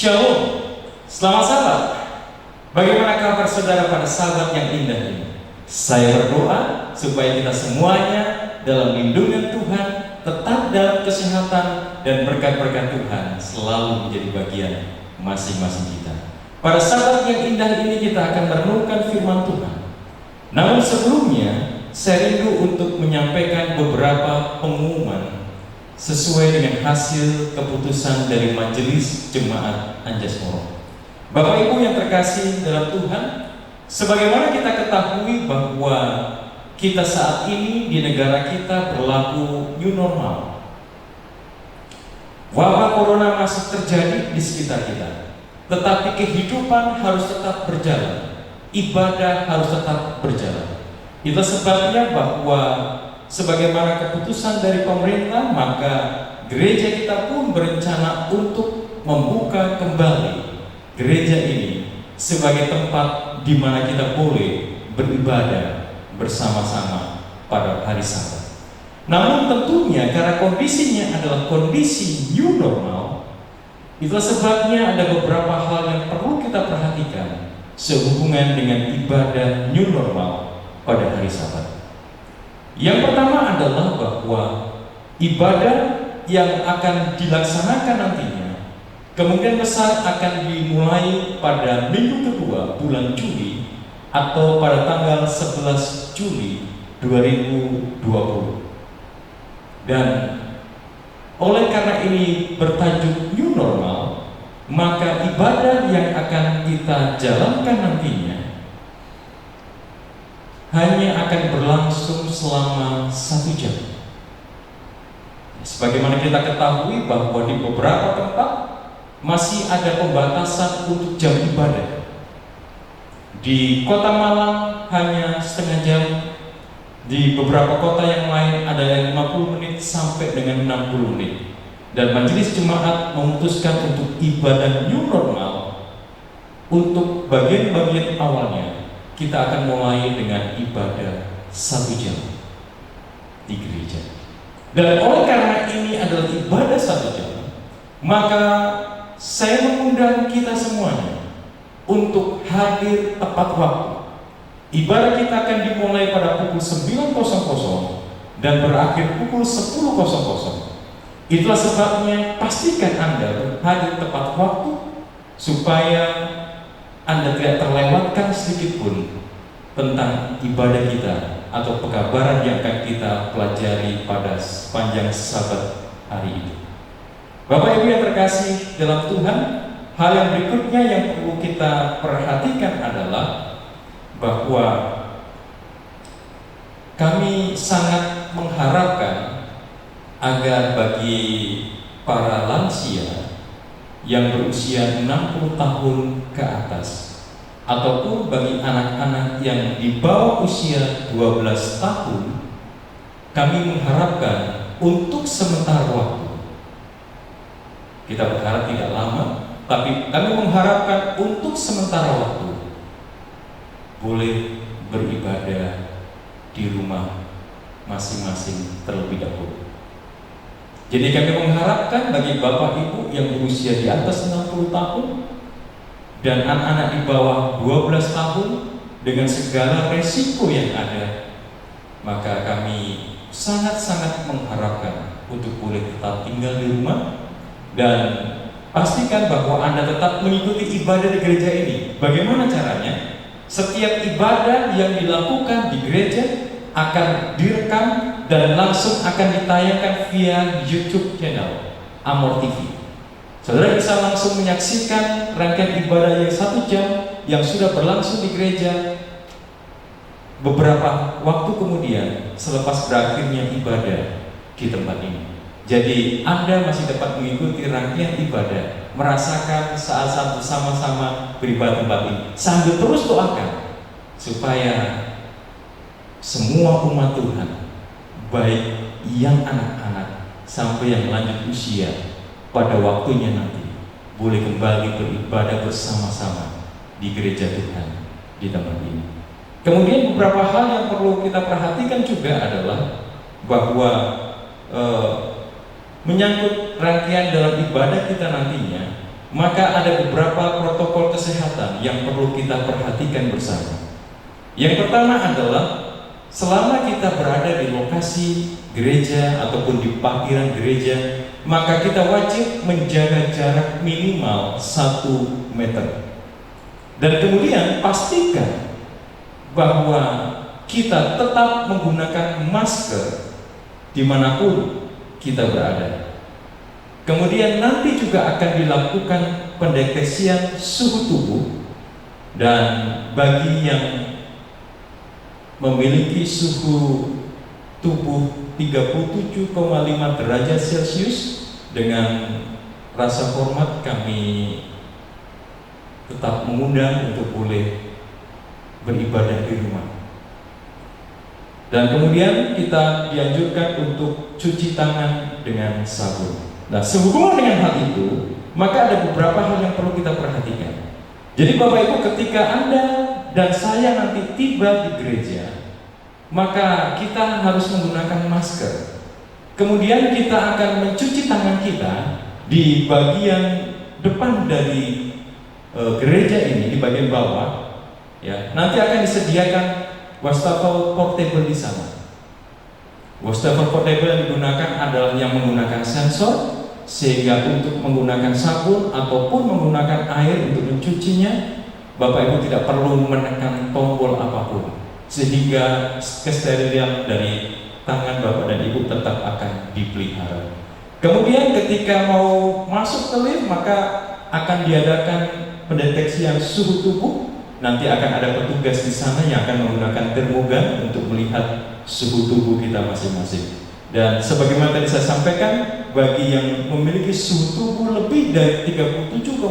Shalom, selamat sahabat. Bagaimana kabar saudara pada sahabat yang indah ini? Saya berdoa supaya kita semuanya dalam lindungan Tuhan, tetap dalam kesehatan, dan berkat-berkat Tuhan selalu menjadi bagian masing-masing kita. Pada sahabat yang indah ini kita akan merenungkan firman Tuhan. Namun sebelumnya, saya rindu untuk menyampaikan beberapa pengumuman sesuai dengan hasil keputusan dari Majelis Jemaat Anjasmara. Bapak Ibu yang terkasih dalam Tuhan, sebagaimana kita ketahui bahwa kita saat ini di negara kita berlaku new normal. Wabah corona masih terjadi di sekitar kita, tetapi kehidupan harus tetap berjalan, ibadah harus tetap berjalan. Itu sebabnya bahwa sebagaimana keputusan dari pemerintah, maka gereja kita pun berencana untuk membuka kembali gereja ini sebagai tempat di mana kita boleh beribadah bersama-sama pada hari Sabat. Namun tentunya karena kondisinya adalah kondisi new normal, itulah sebabnya ada beberapa hal yang perlu kita perhatikan sehubungan dengan ibadah new normal pada hari Sabat. Yang pertama adalah bahwa ibadah yang akan dilaksanakan nantinya kemungkinan besar akan dimulai pada minggu kedua bulan Juli atau pada tanggal 11 Juli 2020. Dan oleh karena ini bertajuk new normal, maka ibadah yang akan kita jalankan nantinya hanya akan berlangsung selama 1 jam. Sebagaimana kita ketahui bahwa di beberapa tempat masih ada pembatasan untuk jam ibadah. Di Kota Malang hanya setengah jam, di beberapa kota yang lain ada yang 50 menit sampai dengan 60 menit. Dan Majelis Jemaat memutuskan untuk ibadah new normal untuk bagian-bagian awalnya kita akan mulai dengan ibadah 1 jam di gereja. Dan oleh karena ini adalah ibadah 1 jam, maka saya mengundang kita semuanya untuk hadir tepat waktu. Ibadah kita akan dimulai pada pukul 9.00 dan berakhir pukul 10.00. Itulah sebabnya pastikan Anda hadir tepat waktu supaya Anda tidak terlewatkan sedikit pun tentang ibadah kita atau pekabaran yang akan kita pelajari pada sepanjang Sabat hari itu. Bapak Ibu yang terkasih dalam Tuhan, hal yang berikutnya yang perlu kita perhatikan adalah bahwa kami sangat mengharapkan agar bagi para lansia yang berusia 60 tahun ke atas ataupun bagi anak-anak yang di bawah usia 12 tahun, kami mengharapkan untuk sementara waktu, kita berharap tidak lama, tapi kami mengharapkan untuk sementara waktu boleh beribadah di rumah masing-masing terlebih dahulu. Jadi kami mengharapkan bagi Bapak Ibu yang berusia di atas 60 tahun dan anak-anak di bawah 12 tahun dengan segala resiko yang ada, maka kami sangat-sangat mengharapkan untuk boleh tetap tinggal di rumah dan pastikan bahwa Anda tetap mengikuti ibadah di gereja ini. Bagaimana caranya? Setiap ibadah yang dilakukan di gereja akan direkam dan langsung akan ditayangkan via YouTube channel Amor TV. Saudara bisa langsung menyaksikan rangkaian ibadah yang 1 jam yang sudah berlangsung di gereja beberapa waktu kemudian selepas berakhirnya ibadah di tempat ini. Jadi Anda masih dapat mengikuti rangkaian ibadah, merasakan saat-saat bersama-sama beribadah tempat ini, sambil terus doakan supaya semua umat Tuhan, baik yang anak-anak sampai yang lanjut usia, pada waktunya nanti boleh kembali beribadah bersama-sama di gereja Tuhan di tempat ini. Kemudian beberapa hal yang perlu kita perhatikan juga adalah bahwa menyangkut rangkaian dalam ibadah kita nantinya, maka ada beberapa protokol kesehatan yang perlu kita perhatikan bersama. Yang pertama adalah selama kita berada di lokasi gereja ataupun di parkiran gereja, maka kita wajib menjaga jarak minimal 1 meter. Dan kemudian pastikan bahwa kita tetap menggunakan masker dimanapun kita berada. Kemudian nanti juga akan dilakukan pendeteksian suhu tubuh, dan bagi yang memiliki suhu tubuh 37,5 derajat Celcius, dengan rasa hormat kami tetap mengundang untuk boleh beribadah di rumah. Dan kemudian kita dianjurkan untuk cuci tangan dengan sabun. Nah, sehubungan dengan hal itu, maka ada beberapa hal yang perlu kita perhatikan. Jadi Bapak Ibu, ketika Anda dan saya nanti tiba di gereja, maka kita harus menggunakan masker. Kemudian kita akan mencuci tangan kita di bagian depan dari gereja ini, di bagian bawah. Ya, nanti akan disediakan wastafel portable di sana. Wastafel portable yang digunakan adalah yang menggunakan sensor, sehingga untuk menggunakan sabun ataupun menggunakan air untuk mencucinya, Bapak Ibu tidak perlu menekan tombol apapun, sehingga kesterilian dari tangan Bapak dan Ibu tetap akan dipelihara. Kemudian ketika mau masuk ke lift, maka akan diadakan pendeteksian suhu tubuh. Nanti akan ada petugas di sana yang akan menggunakan termogan untuk melihat suhu tubuh kita masing-masing. Dan sebagaimana tadi saya sampaikan, bagi yang memiliki suhu tubuh lebih dari 37,5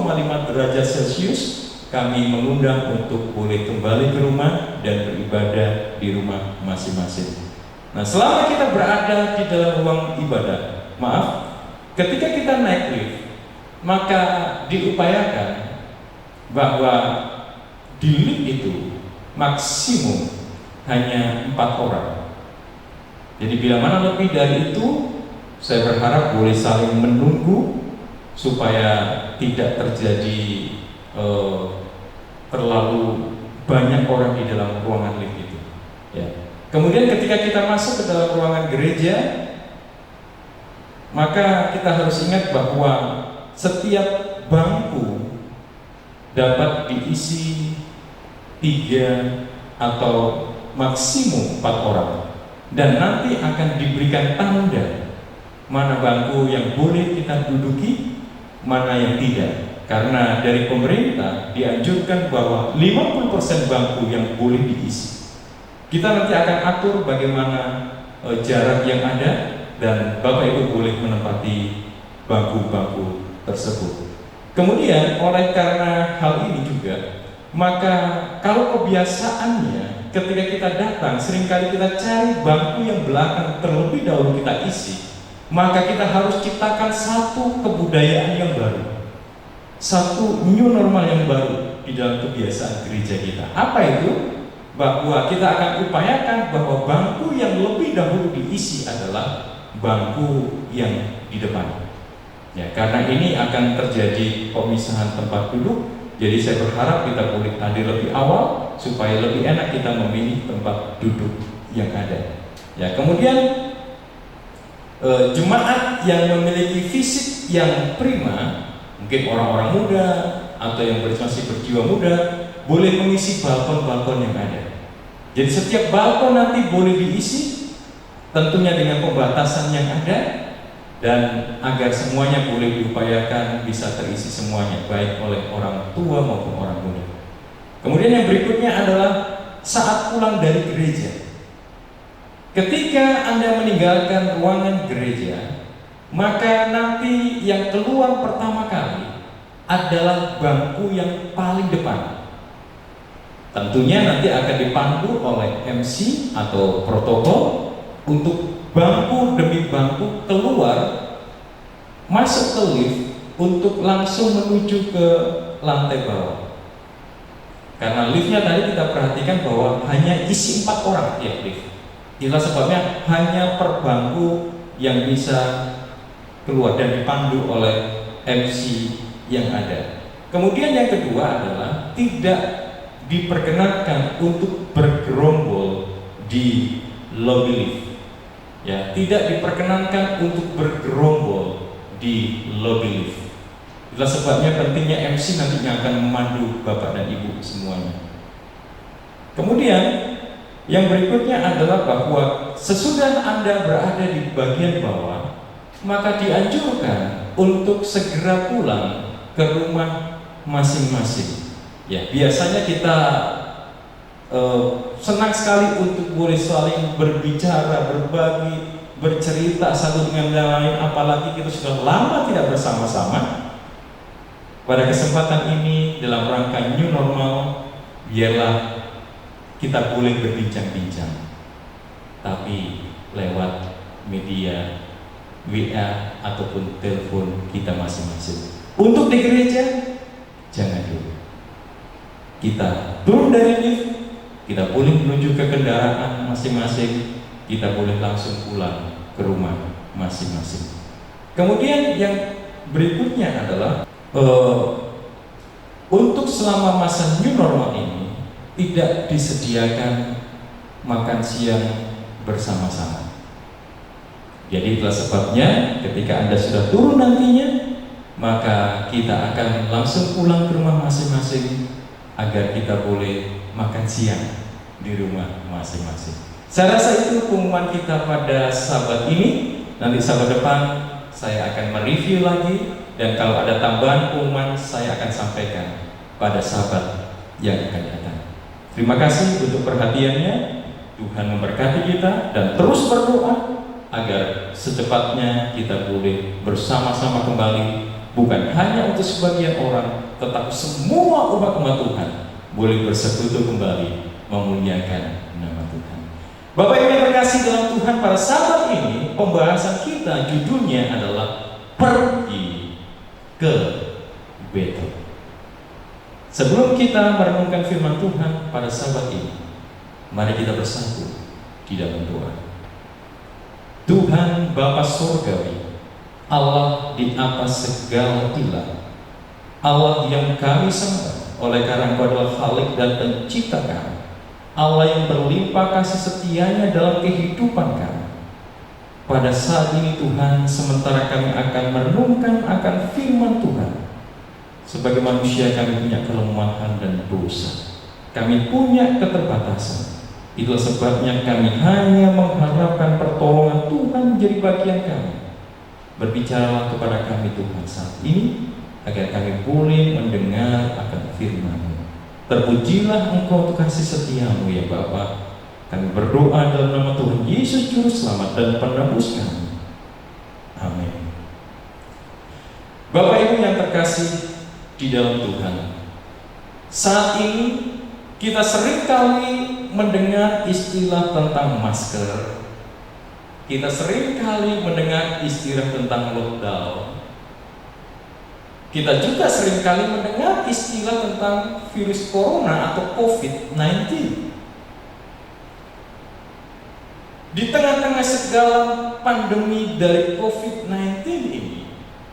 derajat Celcius, kami mengundang untuk boleh kembali ke rumah dan beribadah di rumah masing-masing. Nah, selama kita berada di dalam ruang ibadah, ketika kita naik lift, maka diupayakan bahwa di lift itu maksimum hanya 4 orang. Jadi bila mana lebih dari itu, saya berharap boleh saling menunggu supaya tidak terjadi terlalu banyak orang di dalam ruangan lift itu. Ya. Kemudian ketika kita masuk ke dalam ruangan gereja, maka kita harus ingat bahwa setiap bangku dapat diisi 3 atau maksimum 4 orang, dan nanti akan diberikan tanda mana bangku yang boleh kita duduki, mana yang tidak. Karena dari pemerintah dianjurkan bahwa 50% bangku yang boleh diisi. Kita nanti akan atur bagaimana jarak yang ada, dan Bapak Ibu boleh menempati bangku-bangku tersebut. Kemudian oleh karena hal ini juga, maka kalau kebiasaannya ketika kita datang seringkali kita cari bangku yang belakang terlebih dahulu kita isi, maka kita harus ciptakan satu kebudayaan yang baru, satu new normal yang baru di dalam kebiasaan gereja kita. Apa itu? Bahwa kita akan upayakan bahwa bangku yang lebih dahulu diisi adalah bangku yang di depan. Ya, karena ini akan terjadi pemisahan tempat duduk. Jadi saya berharap kita boleh hadir lebih awal supaya lebih enak kita memilih tempat duduk yang ada. Ya, kemudian jemaat yang memiliki fisik yang prima, mungkin orang-orang muda atau yang masih berjiwa muda, boleh mengisi balkon-balkon yang ada. Jadi setiap balkon nanti boleh diisi, tentunya dengan pembatasan yang ada, dan agar semuanya boleh diupayakan bisa terisi semuanya, baik oleh orang tua maupun orang muda. Kemudian yang berikutnya adalah saat pulang dari gereja. Ketika Anda meninggalkan ruangan gereja, maka nanti yang keluar pertama kali adalah bangku yang paling depan. Tentunya nanti akan dipandu oleh MC atau protokol untuk bangku demi bangku keluar, masuk ke lift untuk langsung menuju ke lantai bawah. Karena liftnya tadi kita perhatikan bahwa hanya isi 4 orang tiap lift. Itulah sebabnya hanya per bangku yang bisa keluar dan dipandu oleh MC yang ada. Kemudian yang kedua adalah tidak diperkenankan untuk bergerombol di lobby lift. Ya, tidak diperkenankan untuk bergerombol di lobby lift. Itulah sebabnya pentingnya MC nantinya akan memandu Bapak dan Ibu semuanya. Kemudian yang berikutnya adalah bahwa sesudah Anda berada di bagian bawah, maka dianjurkan untuk segera pulang ke rumah masing-masing. Ya, biasanya kita senang sekali untuk boleh saling berbicara, berbagi, bercerita satu dengan yang lain, apalagi kita sudah lama tidak bersama-sama. Pada kesempatan ini dalam rangka new normal, biarlah kita boleh berbincang-bincang, tapi lewat media WA ataupun telepon kita masing-masing. Untuk di gereja, jangan dulu. Kita turun dari lift, kita boleh menuju ke kendaraan masing-masing, kita boleh langsung pulang ke rumah masing-masing. Kemudian yang berikutnya adalah untuk selama masa new normal ini tidak disediakan makan siang bersama-sama. Jadi itulah sebabnya ketika Anda sudah turun nantinya, maka kita akan langsung pulang ke rumah masing-masing agar kita boleh makan siang di rumah masing-masing. Saya rasa itu pengumuman kita pada Sabat ini. Nanti Sabat depan saya akan mereview lagi, dan kalau ada tambahan pengumuman saya akan sampaikan pada Sabat yang akan datang. Terima kasih untuk perhatiannya. Tuhan memberkati kita, dan terus berdoa agar secepatnya kita boleh bersama-sama kembali, bukan hanya untuk sebagian orang, tetapi semua umat-umat Tuhan boleh bersekutu kembali memuliakan nama Tuhan. Bapak Ibu yang terkasih dalam Tuhan, pada saat ini pembahasan kita judulnya adalah pergi ke Betel. Sebelum kita merenungkan firman Tuhan pada Sabat ini, mari kita bersatu di dalam doa. Tuhan Bapa Surgawi, Allah di atas segala ilah, Allah yang kami sembah oleh karena Engkau adalah Khalik dan Pencipta kami, Allah yang berlimpah kasih setianya dalam kehidupan kami. Pada saat ini Tuhan, sementara kami akan merenungkan akan firman Tuhan, sebagai manusia kami punya kelemahan dan dosa, kami punya keterbatasan. Itulah sebabnya kami hanya mengharapkan pertolongan Tuhan menjadi bagian kami. Berbicaralah kepada kami Tuhan saat ini, agar kami boleh mendengar akan firman-Mu. Terpujilah Engkau untuk kasih setiamu ya Bapa. Kami berdoa dalam nama Tuhan Yesus Juru Selamat dan Penebus kami. Amin. Bapak Ibu yang terkasih di dalam Tuhan, saat ini kita seringkali mendengar istilah tentang masker. Kita seringkali mendengar istilah tentang lockdown. Kita juga seringkali mendengar istilah tentang virus corona atau COVID-19. Di tengah-tengah segala pandemi dari COVID-19 ini,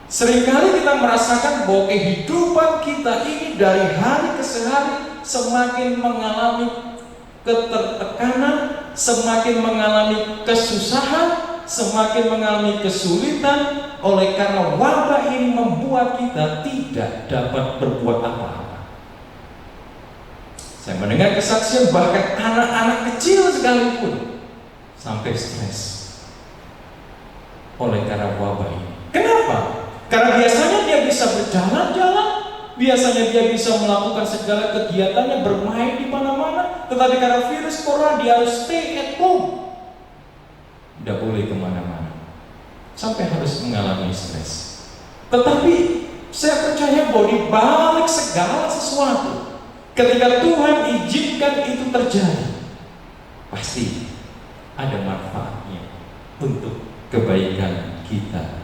seringkali kita merasakan bahwa kehidupan kita ini dari hari ke hari semakin mengalami ketertekanan, semakin mengalami kesusahan, semakin mengalami kesulitan, oleh karena wabah ini membuat kita tidak dapat berbuat apa-apa. Saya mendengar kesaksian bahkan anak-anak kecil sekalipun sampai stres oleh karena wabah ini. Kenapa? Karena biasanya dia bisa berjalan-jalan, biasanya dia bisa melakukan segala kegiatannya, bermain di mana-mana, tetapi karena virus corona dia harus stay at home, tidak boleh kemana-mana, sampai harus mengalami stres. Tetapi saya percaya bahwa di balik segala sesuatu, ketika Tuhan izinkan itu terjadi, pasti ada manfaatnya untuk kebaikan kita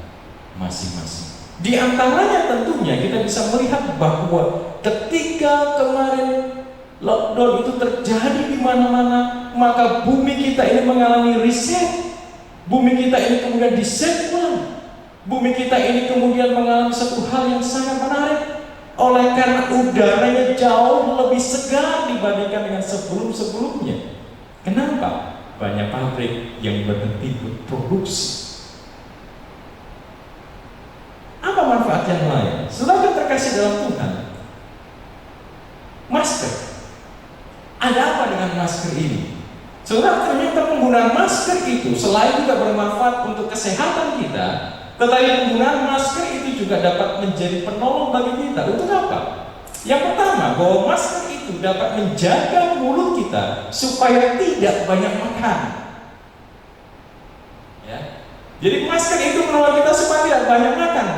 masing-masing. Di antaranya tentunya kita bisa melihat bahwa ketika kemarin lockdown itu terjadi di mana-mana, maka bumi kita ini mengalami reset. Bumi kita ini kemudian diset ulang. Bumi kita ini kemudian mengalami satu hal yang sangat menarik. Oleh karena udaranya jauh lebih segar dibandingkan dengan sebelum-sebelumnya. Kenapa? Banyak pabrik yang berhenti berproduksi. Apa manfaat yang lain? Saudara terkasih dalam Tuhan, masker. Ada apa dengan masker ini? Saudara, ternyata penggunaan masker itu selain juga bermanfaat untuk kesehatan kita, tetapi penggunaan masker itu juga dapat menjadi penolong bagi kita. Untuk apa? Yang pertama, bahwa masker itu dapat menjaga mulut kita supaya tidak banyak makan. Ya. Jadi masker itu menolong kita supaya tidak banyak makan.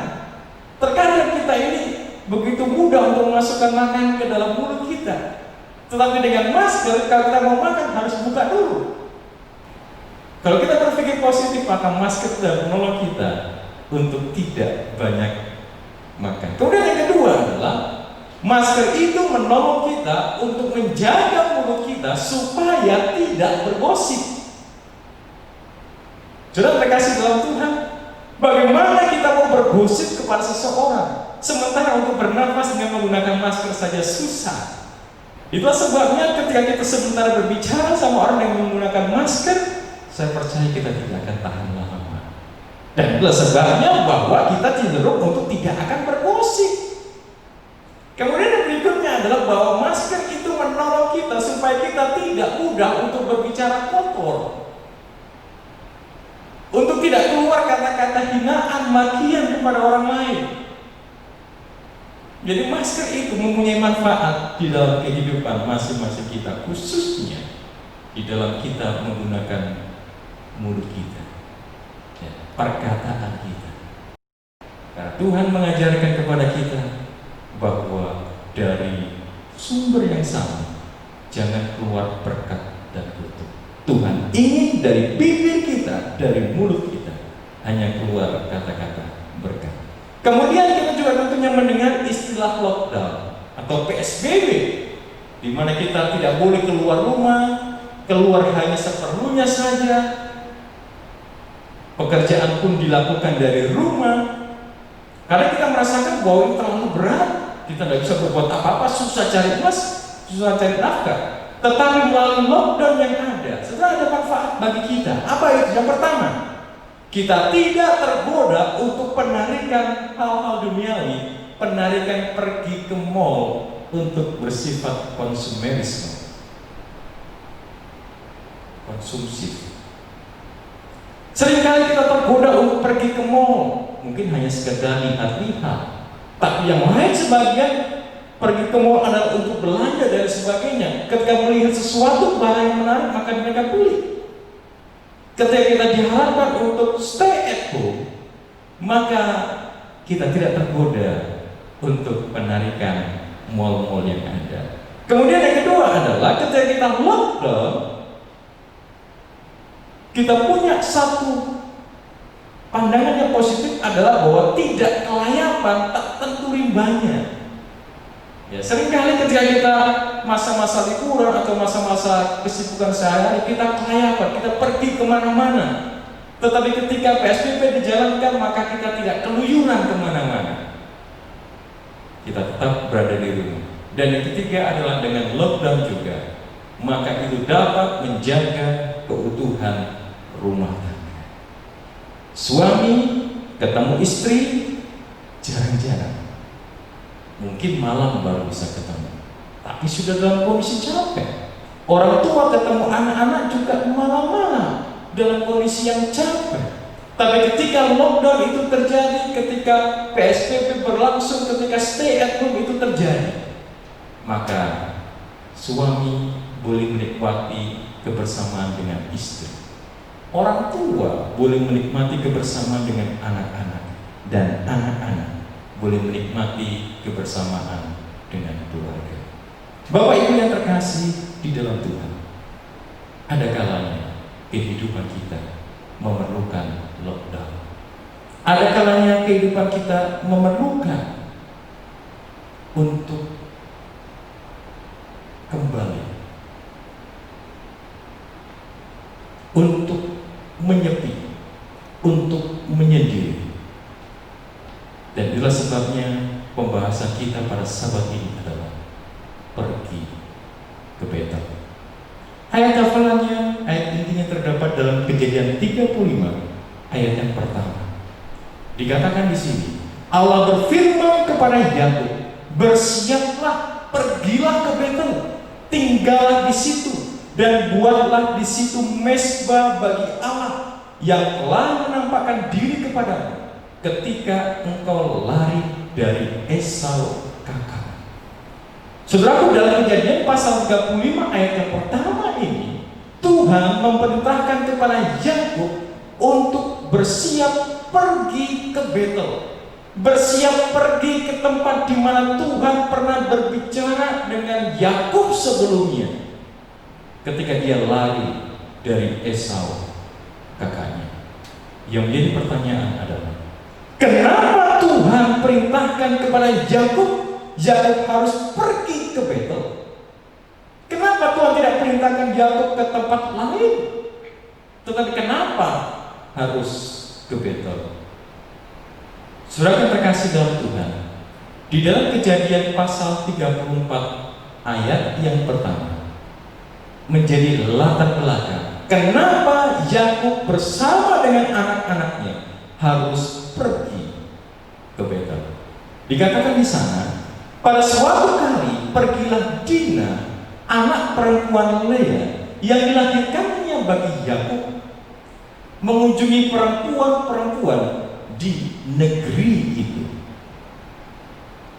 Terkadang kita ini begitu mudah untuk memasukkan makanan ke dalam mulut kita. Tetapi dengan masker, kalau kita mau makan harus buka dulu. Kalau kita berpikir positif, maka masker sudah menolong kita untuk tidak banyak makan. Kemudian yang kedua adalah masker itu menolong kita untuk menjaga mulut kita supaya tidak bergosip. Saudara terkasih dalam Tuhan, bagaimana kita mau bergosip kepada seseorang sementara untuk bernafas dengan menggunakan masker saja susah? Itulah sebabnya ketika kita sebentar berbicara sama orang yang menggunakan masker, saya percaya kita tidak akan tahan lama. Dan itulah sebabnya bahwa kita cenderung untuk tidak akan bergosip. Kemudian yang berikutnya adalah bahwa masker itu menolong kita supaya kita tidak mudah untuk berbicara kotor, untuk tidak keluar kata-kata hinaan, makian kepada orang lain. Jadi masker itu mempunyai manfaat di dalam kehidupan masing-masing kita, khususnya di dalam kita menggunakan mulut kita, ya, perkataan kita. Karena Tuhan mengajarkan kepada kita bahwa dari sumber yang sama jangan keluar berkat dan kutuk. Tuhan ingin dari bibir kita, dari mulut kita hanya keluar kata-kata berkat. Kemudian kita juga tentunya mendengar istilah lockdown atau PSBB, di mana kita tidak boleh keluar rumah, keluar hanya seperlunya saja. Pekerjaan pun dilakukan dari rumah. Karena kita merasakan bahwa ini terlalu berat, kita tidak bisa berbuat apa-apa, susah cari uang, susah cari nafkah. Tetapi melalui lockdown yang ada, sudah ada manfaat bagi kita. Apa itu? Yang pertama, kita tidak tergoda untuk penarikan hal-hal duniawi, penarikan pergi ke mall untuk bersifat konsumerisme, konsumsi. Seringkali kita tergoda untuk pergi ke mall, mungkin hanya sekedar lihat-lihat. Tapi yang lain sebagian pergi ke mall adalah untuk belanja dan sebagainya. Ketika melihat sesuatu barang yang menarik, maka mereka beli. Ketika kita diharapkan untuk stay at home, maka kita tidak tergoda untuk penarikan mall-mall yang ada. Kemudian yang kedua adalah ketika kita lockdown, kita punya satu pandangan yang positif adalah bahwa tidak kelayapan, tak tentu rimbanya. Ya, seringkali ketika kita masa-masa liburan atau masa-masa kesibukan sehari-hari, kita kelayapan, kita pergi kemana-mana. Tetapi ketika PSBB dijalankan, maka kita tidak keluyuran kemana-mana. Kita tetap berada di rumah. Dan yang ketiga adalah dengan lockdown juga, maka itu dapat menjaga keutuhan rumah tangga. Suami ketemu istri jarang-jarang. Mungkin malam baru bisa ketemu, tapi sudah dalam kondisi capek. Orang tua ketemu anak-anak juga malam-malam dalam kondisi yang capek. Tapi ketika lockdown itu terjadi, ketika PSBB berlangsung, ketika stay at home itu terjadi, maka suami boleh menikmati kebersamaan dengan istri. Orang tua boleh menikmati kebersamaan dengan anak-anak, dan anak-anak boleh menikmati kebersamaan dengan keluarga. Bapak Ibu yang terkasih di dalam Tuhan, ada kalanya kehidupan kita memerlukan lockdown. Ada kalanya kehidupan kita memerlukan untuk kembali, untuk menyepi, untuk menyendiri. Dan itulah sebabnya pembahasan kita pada Sabat ini adalah pergi ke Betel. Ayat hafalannya, ayat intinya terdapat dalam Kejadian 35 ayat yang pertama. Dikatakan di sini, Allah berfirman kepada Yakub, bersiaplah, pergilah ke Betel, tinggallah di situ dan buatlah di situ mezbah bagi Allah yang telah menampakkan diri kepadamu ketika engkau lari dari Esau kakak. Saudaraku, dalam Kejadian pasal 35 ayat yang pertama ini, Tuhan memerintahkan kepada Yakub untuk bersiap pergi ke Betel, bersiap pergi ke tempat di mana Tuhan pernah berbicara dengan Yakub sebelumnya ketika dia lari dari Esau kakaknya. Yang menjadi pertanyaan adalah, kenapa Tuhan perintahkan kepada Yakub harus pergi ke Betel? Kenapa Tuhan tidak perintahkan Yakub ke tempat lain? Tetapi kenapa harus ke Betel? Saudara yang terkasih dalam Tuhan, di dalam Kejadian pasal 34 ayat yang pertama menjadi latar belakang kenapa Yakub bersama dengan anak-anaknya harus pergi ke Betel. Dikatakan di sana, pada suatu kali pergilah Dina, anak perempuan Lea yang dilahirkannya bagi Yakub, mengunjungi perempuan-perempuan di negeri itu.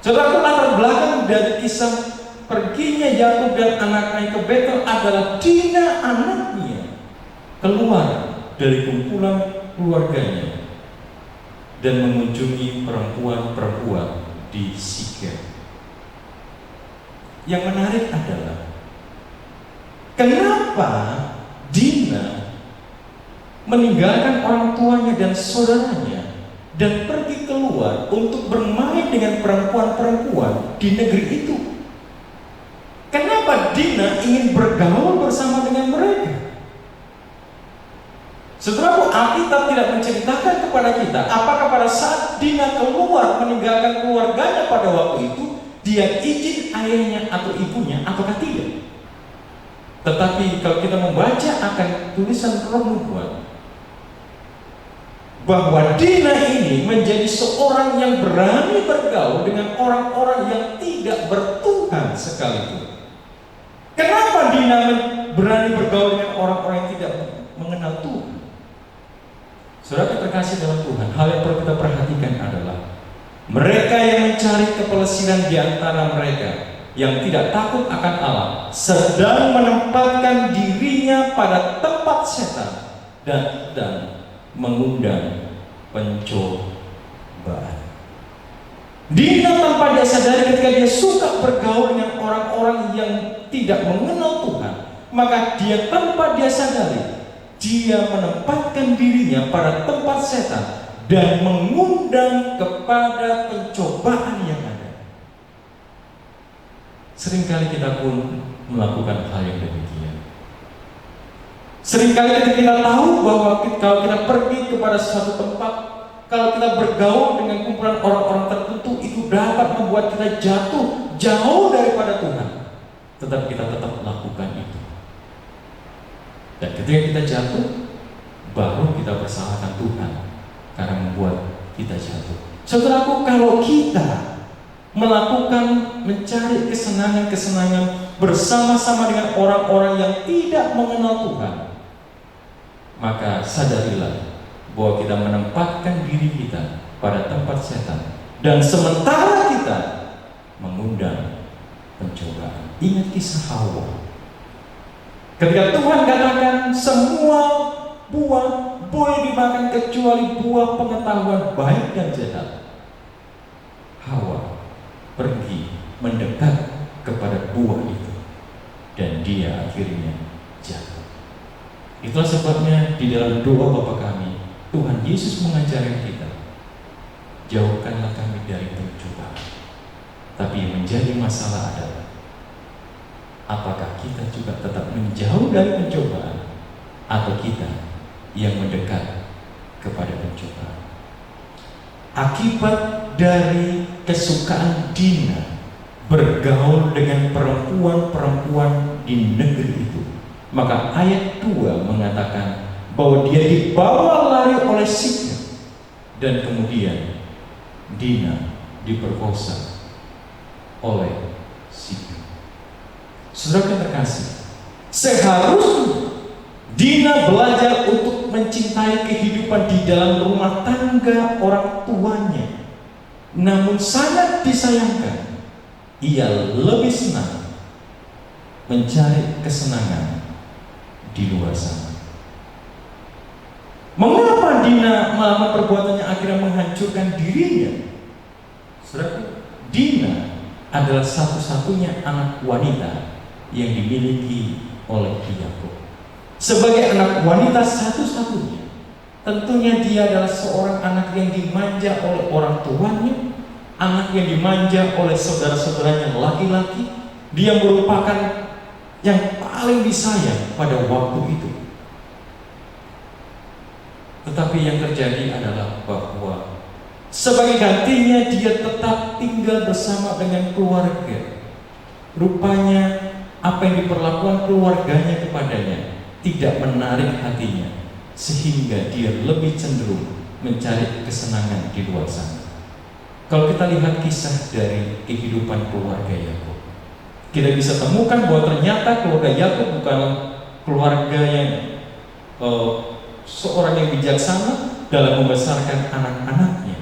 Saudara, latar belakang dari kisah perginya Yakub dan anaknya ke Betel adalah Dina anaknya keluar dari kumpulan keluarganya dan mengunjungi perempuan-perempuan di Sikem. Yang menarik adalah, kenapa Dina meninggalkan orang tuanya dan saudaranya dan pergi keluar untuk bermain dengan perempuan-perempuan di negeri itu? Kenapa Dina ingin bergaul bersama dengan mereka? Saudaraku, Alkitab tidak menceritakan kepada kita apakah pada saat Dina keluar meninggalkan keluarganya pada waktu itu dia izin ayahnya atau ibunya ataukah tidak. Tetapi kalau kita membaca akan tulisan Roh Nubuat, bahwa Dina ini menjadi seorang yang berani bergaul dengan orang-orang yang tidak bertuhan sekalipun. Kenapa Dina berani bergaul dengan orang-orang yang tidak mengenal Tuhan? Saudara terkasih dalam Tuhan, hal yang perlu kita perhatikan adalah mereka yang mencari kepelesiran di antara mereka yang tidak takut akan Allah sedang menempatkan dirinya pada tempat setan dan mengundang pencobaan. Dina tanpa dia sadari ketika dia suka bergaul dengan orang-orang yang tidak mengenal Tuhan, maka dia tanpa dia sadari dia menempatkan dirinya pada tempat setan dan mengundang kepada pencobaan yang ada. Seringkali kita pun melakukan hal yang demikian. Seringkali kita tahu bahwa kalau kita pergi kepada suatu tempat, kalau kita bergaul dengan kumpulan orang-orang tertentu, itu dapat membuat kita jatuh jauh daripada Tuhan. Tetapi kita tetap melakukan itu. Dan ketika kita jatuh, baru kita bersalahkan Tuhan karena membuat kita jatuh. Saudaraku, kalau kita mencari kesenangan-kesenangan bersama-sama dengan orang-orang yang tidak mengenal Tuhan, maka sadarilah bahwa kita menempatkan diri kita pada tempat setan dan sementara kita mengundang pencobaan. Ingat kisah Hawa. Ketika Tuhan katakan semua buah boleh dimakan kecuali buah pengetahuan baik dan jahat, Hawa pergi mendekat kepada buah itu dan dia akhirnya jatuh. Itulah sebabnya di dalam doa Bapa kami, Tuhan Yesus mengajarkan kita, jauhkanlah kami dari pencobaan. Tapi yang menjadi masalah adalah, apakah kita juga tetap menjauh dari pencobaan atau kita yang mendekat kepada pencobaan? akibat dari kesukaan Dina bergaul dengan perempuan-perempuan di negeri itu. Maka ayat 2 mengatakan bahwa dia dibawa lari oleh Sikem, dan kemudian Dina diperkosa oleh Sikem. Saudara yang terkasih, seharusnya Dina belajar untuk mencintai kehidupan di dalam rumah tangga orang tuanya. Namun sangat disayangkan, ia lebih senang mencari kesenangan di luar sana. Mengapa Dina melakukan perbuatannya akhirnya menghancurkan dirinya? Saudara, Dina adalah satu-satunya anak wanita yang dimiliki oleh Yakub. Sebagai anak wanita satu-satunya, tentunya dia adalah seorang anak yang dimanja oleh orang tuanya, anak yang dimanja oleh saudara-saudaranya laki-laki. Dia merupakan yang paling disayang pada waktu itu. Tetapi yang terjadi adalah bahwa sebagai gantinya dia tetap tinggal bersama dengan keluarga. Rupanya apa yang diperlakukan keluarganya kepadanya tidak menarik hatinya, sehingga dia lebih cenderung mencari kesenangan di luar sana. Kalau kita lihat kisah dari kehidupan keluarga Yakub, kita bisa temukan bahwa ternyata keluarga Yakub bukanlah keluarga yang seorang yang bijaksana dalam membesarkan anak-anaknya.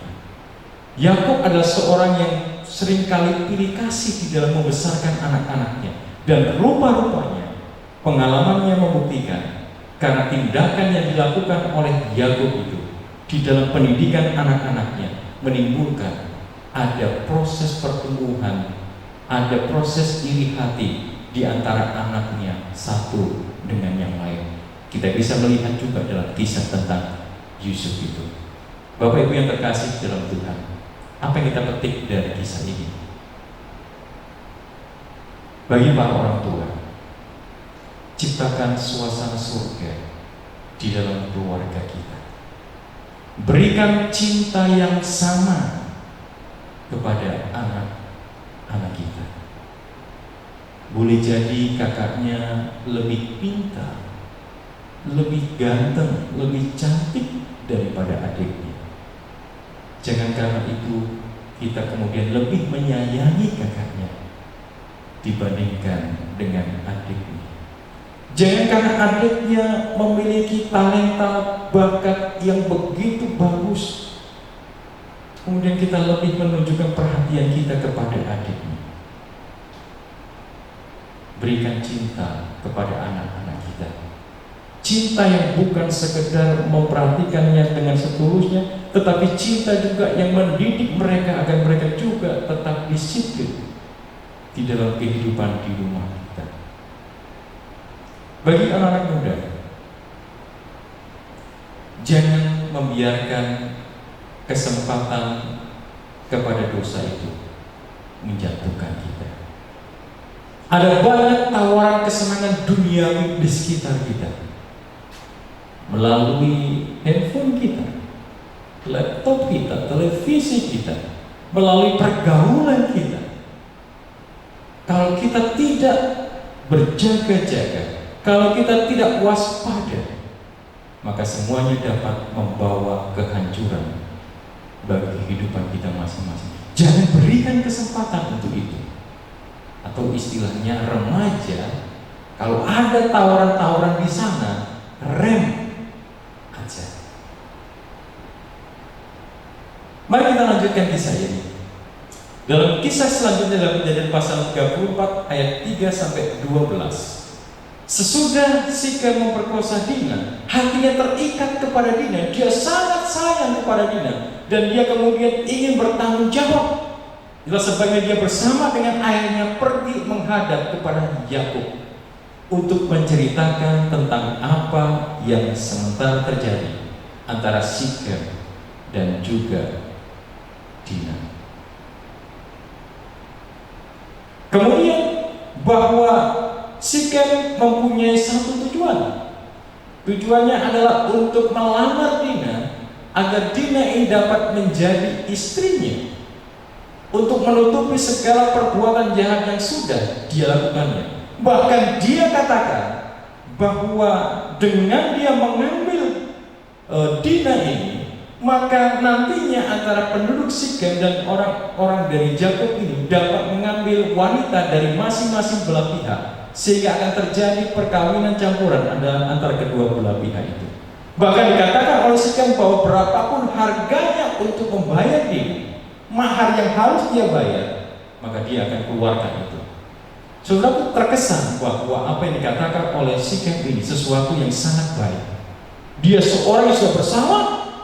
Yakub adalah seorang yang seringkali pilih kasih di dalam membesarkan anak-anaknya, dan rupa-rupanya pengalamannya membuktikan karena tindakan yang dilakukan oleh Yakub itu di dalam pendidikan anak-anaknya menimbulkan ada proses pertumbuhan, ada proses iri hati di antara anaknya satu dengan yang lain. Kita bisa melihat juga dalam kisah tentang Yusuf itu. Bapak Ibu yang terkasih dalam Tuhan, apa yang kita petik dari kisah ini? Bagi para orang tua, ciptakan suasana surga di dalam keluarga kita. Berikan cinta yang sama kepada anak-anak kita. Boleh jadi kakaknya lebih pintar, lebih ganteng, lebih cantik daripada adiknya. Jangan karena itu kita kemudian lebih menyayangi kakaknya dibandingkan dengan adiknya. Jangan karena adiknya memiliki talenta bakat yang begitu bagus, kemudian kita lebih menunjukkan perhatian kita kepada adiknya. Berikan cinta kepada anak-anak kita. Cinta yang bukan sekedar memperhatikannya dengan setulusnya, tetapi cinta juga yang mendidik mereka agar mereka juga tetap disiplin di dalam kehidupan di rumah kita. Bagi anak-anak muda, jangan membiarkan kesempatan kepada dosa itu menjatuhkan kita. Ada banyak tawaran kesenangan duniawi di sekitar kita, melalui handphone kita, laptop kita, televisi kita, melalui pergaulan kita. Kalau kita tidak berjaga-jaga, kalau kita tidak waspada, maka semuanya dapat membawa kehancuran bagi kehidupan kita masing-masing. Jangan berikan kesempatan untuk itu. Atau istilahnya remaja, kalau ada tawaran-tawaran di sana, rem aja. Mari kita lanjutkan kisah ini. Dalam kisah selanjutnya dalam Kejadian pasal 34 ayat 3 sampai 12. Sesudah Sikem memperkosa Dina, hatinya terikat kepada Dina. Dia sangat sayang kepada Dina, dan dia kemudian ingin bertanggung jawab. Itulah sebabnya dia bersama dengan ayahnya pergi menghadap kepada Yakub untuk menceritakan tentang apa yang sementara terjadi antara Sikem dan juga Dina. Kemudian bahwa Sikem mempunyai satu tujuan. Tujuannya adalah untuk melamar Dina agar Dina ini dapat menjadi istrinya, untuk menutupi segala perbuatan jahat yang sudah dia lakukannya. Bahkan dia katakan bahwa dengan dia mengambil Dina ini, maka nantinya antara penduduk Sikem dan orang-orang dari Yakub ini dapat mengambil wanita dari masing-masing belah pihak, sehingga akan terjadi perkawinan campuran antara kedua belah pihak itu. Bahkan dikatakan oleh Sikem bahwa berapapun harganya untuk membayar Dina, mahar yang harus dia bayar, maka dia akan keluarkan itu. Saudara terkesan bahwa apa yang dikatakan oleh Sikem ini sesuatu yang sangat baik. Dia seorang yang sudah bersama,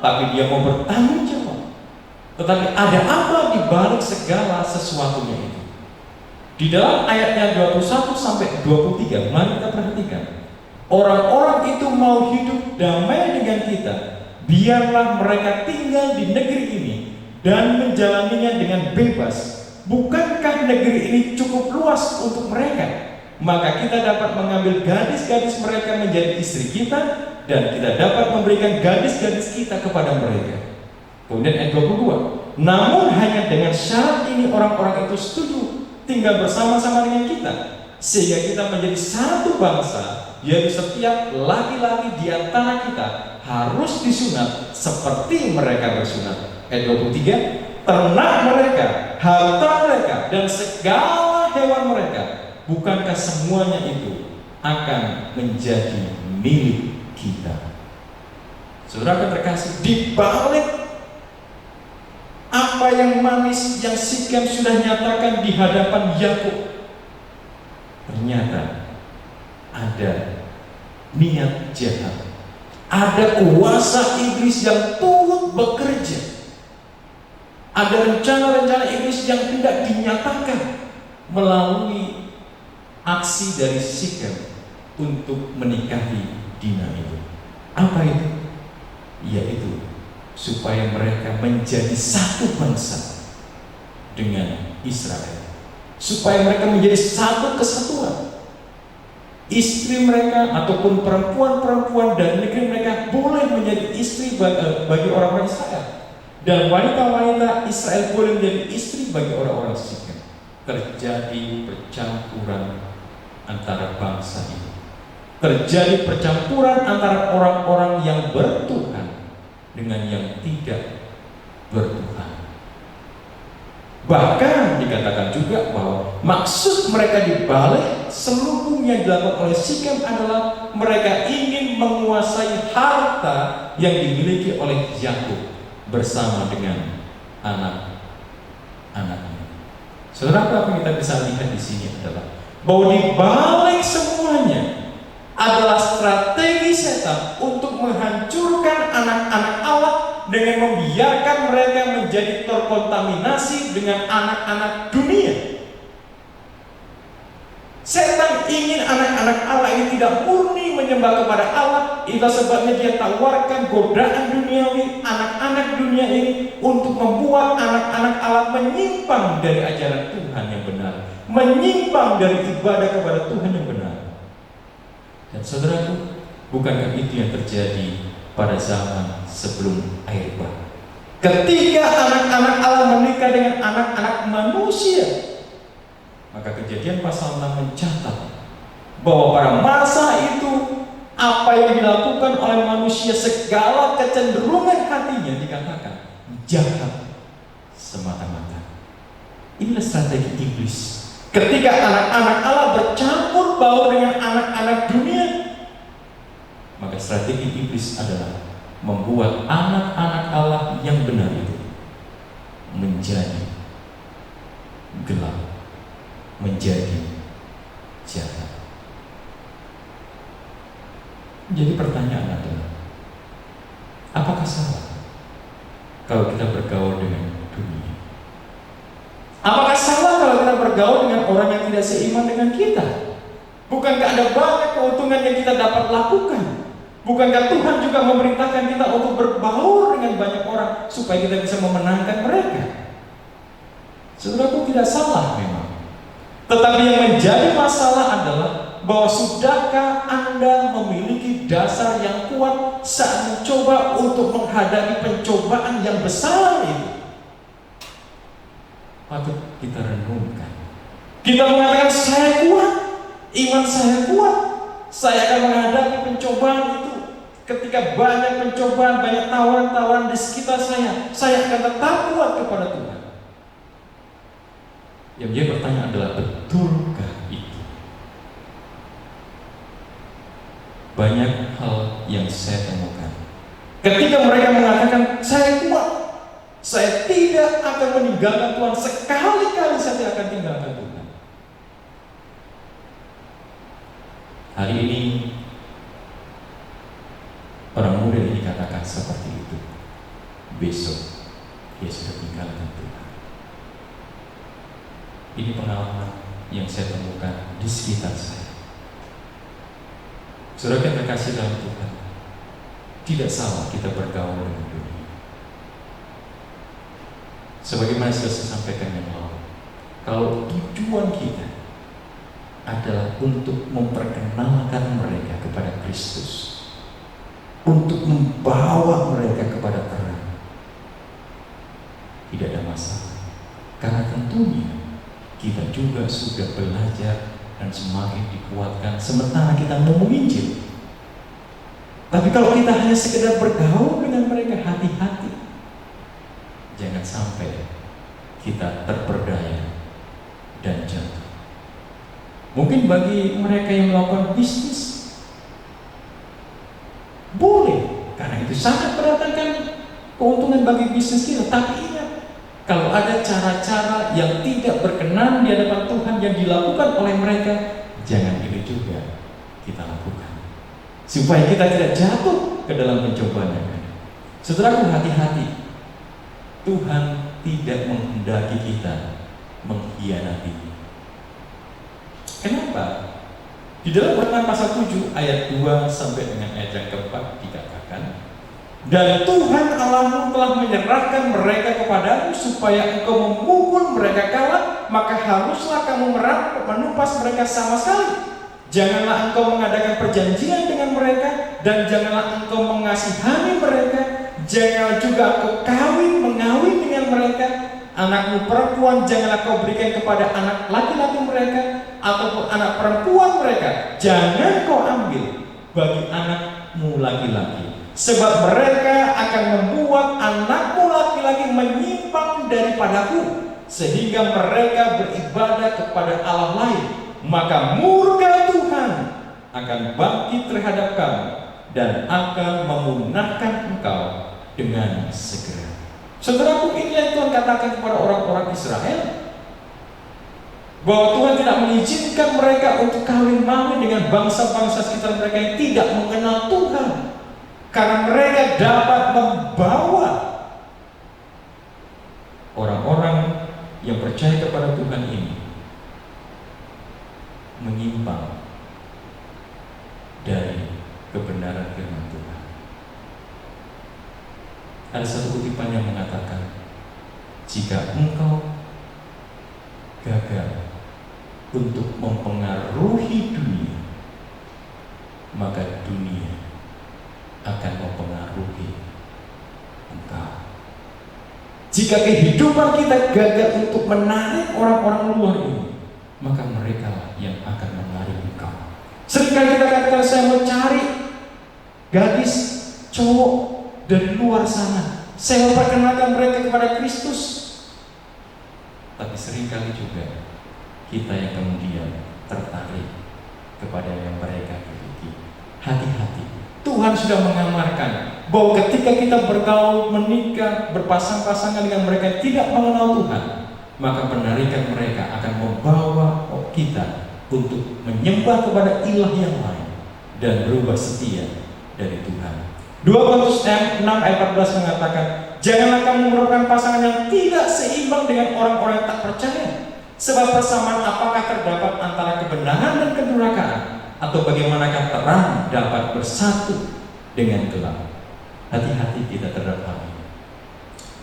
tapi dia mau bertanggung jawab. Tetapi ada apa di balik segala sesuatunya itu? Di dalam ayatnya 21 sampai 23, mari kita perhatikan. Orang-orang itu mau hidup damai dengan kita, biarlah mereka tinggal di negeri ini dan menjalaninya dengan bebas. Bukankah negeri ini cukup luas untuk mereka? Maka kita dapat mengambil gadis-gadis mereka menjadi istri kita, dan kita dapat memberikan gadis-gadis kita kepada mereka. Kemudian ayat 22, namun hanya dengan syarat ini orang-orang itu setuju tinggal bersama-sama dengan kita, sehingga kita menjadi satu bangsa, yaitu setiap laki-laki di antara kita harus disunat seperti mereka bersunat. Ayat 23, ternak mereka, harta mereka, dan segala hewan mereka, bukankah semuanya itu akan menjadi milik kita? Saudara terkasih, di balik apa yang manis yang Sikem sudah nyatakan di hadapan Yakub, ternyata ada niat jahat, ada kuasa iblis yang turut bekerja, ada rencana-rencana iblis yang tidak dinyatakan melalui aksi dari Sikem untuk menikahi Dina itu. Apa itu? Yaitu supaya mereka menjadi satu bangsa dengan Israel, supaya mereka menjadi satu kesatuan. Istri mereka ataupun perempuan-perempuan dari negeri mereka boleh menjadi istri bagi orang-orang Israel, dan wanita-wanita Israel boleh menjadi istri bagi orang-orang Sikem. Terjadi percampuran antara bangsa ini, terjadi percampuran antara orang-orang yang bertuhan dengan yang tidak bertuhan. Bahkan dikatakan juga bahwa maksud mereka dibalik seluruh yang dilakukan oleh Sikem adalah mereka ingin menguasai harta yang dimiliki oleh Yakub bersama dengan anak-anaknya. Saudara, apa yang kita bisa lihat di sini adalah bahwa dibalik semuanya adalah strategi setan untuk menghancurkan anak-anak Allah dengan membiarkan mereka menjadi terkontaminasi dengan anak-anak dunia. Setan ingin anak-anak Allah ini tidak murni menyembah kepada Allah. Itu sebabnya dia tawarkan godaan duniawi anak-anak dunia ini untuk membuat anak-anak Allah menyimpang dari ajaran Tuhan yang benar, menyimpang dari ibadah kepada Tuhan yang benar. Dan saudaraku, bukankah itu yang terjadi pada zaman sebelum air bah? Ketika anak-anak Allah menikah dengan anak-anak manusia, maka Kejadian pasal 6 mencatat bahwa pada masa itu apa yang dilakukan oleh manusia, segala kecenderungan hatinya dikatakan jahat semata-mata. Inilah strategi iblis. Ketika anak-anak Allah bercampur baur dengan anak-anak dunia, maka strategi iblis adalah membuat anak-anak Allah yang benar itu menjadi gelap, menjadi jahat. Jadi pertanyaan adalah, apakah salah kalau kita bergaul dengan dunia? Apakah salah kalau kita bergaul dengan orang yang tidak seiman dengan kita? Bukankah ada banyak keuntungan yang kita dapat lakukan? Bukankah Tuhan juga memerintahkan kita untuk berbaur dengan banyak orang supaya kita bisa memenangkan mereka? Saudaraku, tidak salah memang. Tetapi yang menjadi masalah adalah bahwa sudahkah Anda memiliki dasar yang kuat saat mencoba untuk menghadapi pencobaan yang besar itu. Patut kita renungkan. Kita mengatakan saya kuat, iman saya kuat, saya akan menghadapi pencobaan itu. Ketika banyak pencobaan, banyak tawaran-tawaran di sekitar saya akan tetap kuat kepada Tuhan. Yang dia bertanya adalah, betulkah itu? Banyak hal yang saya temukan ketika mereka mengatakan saya kuat, saya tidak akan meninggalkan Tuhan, sekali-kali saya tidak akan tinggalkan Tuhan. Hari ini orang muda ini dikatakan seperti itu, besok dia sudah tinggalkan Tuhan. Ini pengalaman yang saya temukan di sekitar saya. Saudara yang terkasih dalam Tuhan, tidak salah kita bergaul dengan dunia. Sebagaimana sudah saya sampaikan yang lalu, kalau tujuan kita adalah untuk memperkenalkan mereka kepada Kristus, untuk membawa mereka kepada terang, tidak ada masalah. Karena tentunya kita juga sudah belajar dan semakin dikuatkan sementara kita mau menginjil. Tapi kalau kita hanya sekedar bergaul dengan mereka, hati-hati, jangan sampai kita terperdaya dan jatuh. Mungkin bagi mereka yang melakukan bisnis, boleh, karena itu sangat mendatangkan keuntungan bagi bisnis kita. Tapi ingat, kalau ada cara-cara yang tidak berkenan di hadapan Tuhan yang dilakukan oleh mereka, jangan itu juga kita lakukan, supaya kita tidak jatuh ke dalam pencobaan yang ada. Saudaraku, hati-hati, Tuhan tidak menghendaki kita mengkhianati. Kenapa? Di dalam Ulangan pasal 7 ayat 2 sampai dengan ayat yang keempat dikatakan, dan Tuhan Allahmu telah menyerahkan mereka kepadamu supaya engkau memukul mereka kalah, maka haruslah kamu menumpas mereka sama sekali. Janganlah engkau mengadakan perjanjian dengan mereka, dan janganlah engkau mengasihani mereka. Janganlah juga engkau mengawin dengan mereka. Anakmu perempuan janganlah kau berikan kepada anak laki-laki mereka, ataupun anak perempuan mereka jangan kau ambil bagi anakmu laki-laki, sebab mereka akan membuat anakmu laki-laki menyimpang daripadaku, sehingga mereka beribadah kepada Allah lain. Maka murka Tuhan akan bangkit terhadap kamu dan akan memunahkan engkau dengan segera. Saudaraku, ini yang Tuhan katakan kepada orang-orang Israel, bahwa Tuhan tidak mengizinkan mereka untuk kawin-mawin dengan bangsa-bangsa sekitar mereka yang tidak mengenal Tuhan, karena mereka dapat membawa orang-orang yang percaya kepada Tuhan ini menyimpang dari kebenaran firman Tuhan. Ada satu kutipan yang mengatakan, jika engkau gagal untuk mempengaruhi dunia, maka dunia akan mempengaruhi engkau. Jika kehidupan kita gagal untuk menarik orang-orang luar ini, maka mereka yang akan menarik engkau. Seringkali kita katakan, saya mau cari gadis, cowok dari luar sana, saya mau perkenalkan mereka kepada Kristus. Tapi seringkali juga kita yang kemudian tertarik kepada yang mereka miliki. Hati-hati, Tuhan sudah mengamarkan bahwa ketika kita bergaul, menikah, berpasang-pasangan dengan mereka yang tidak mengenal Tuhan, maka penarikan mereka akan membawa kita untuk menyembah kepada ilah yang lain dan berubah setia dari Tuhan. 2 Korintus 6 ayat 14 mengatakan, janganlah kamu merupakan pasangan yang tidak seimbang dengan orang-orang yang tak percaya. Sebab persamaan apakah terdapat antara kebenaran dan kedurhakaan, atau bagaimanakah terang dapat bersatu dengan gelap? Hati-hati kita terhadap hal ini.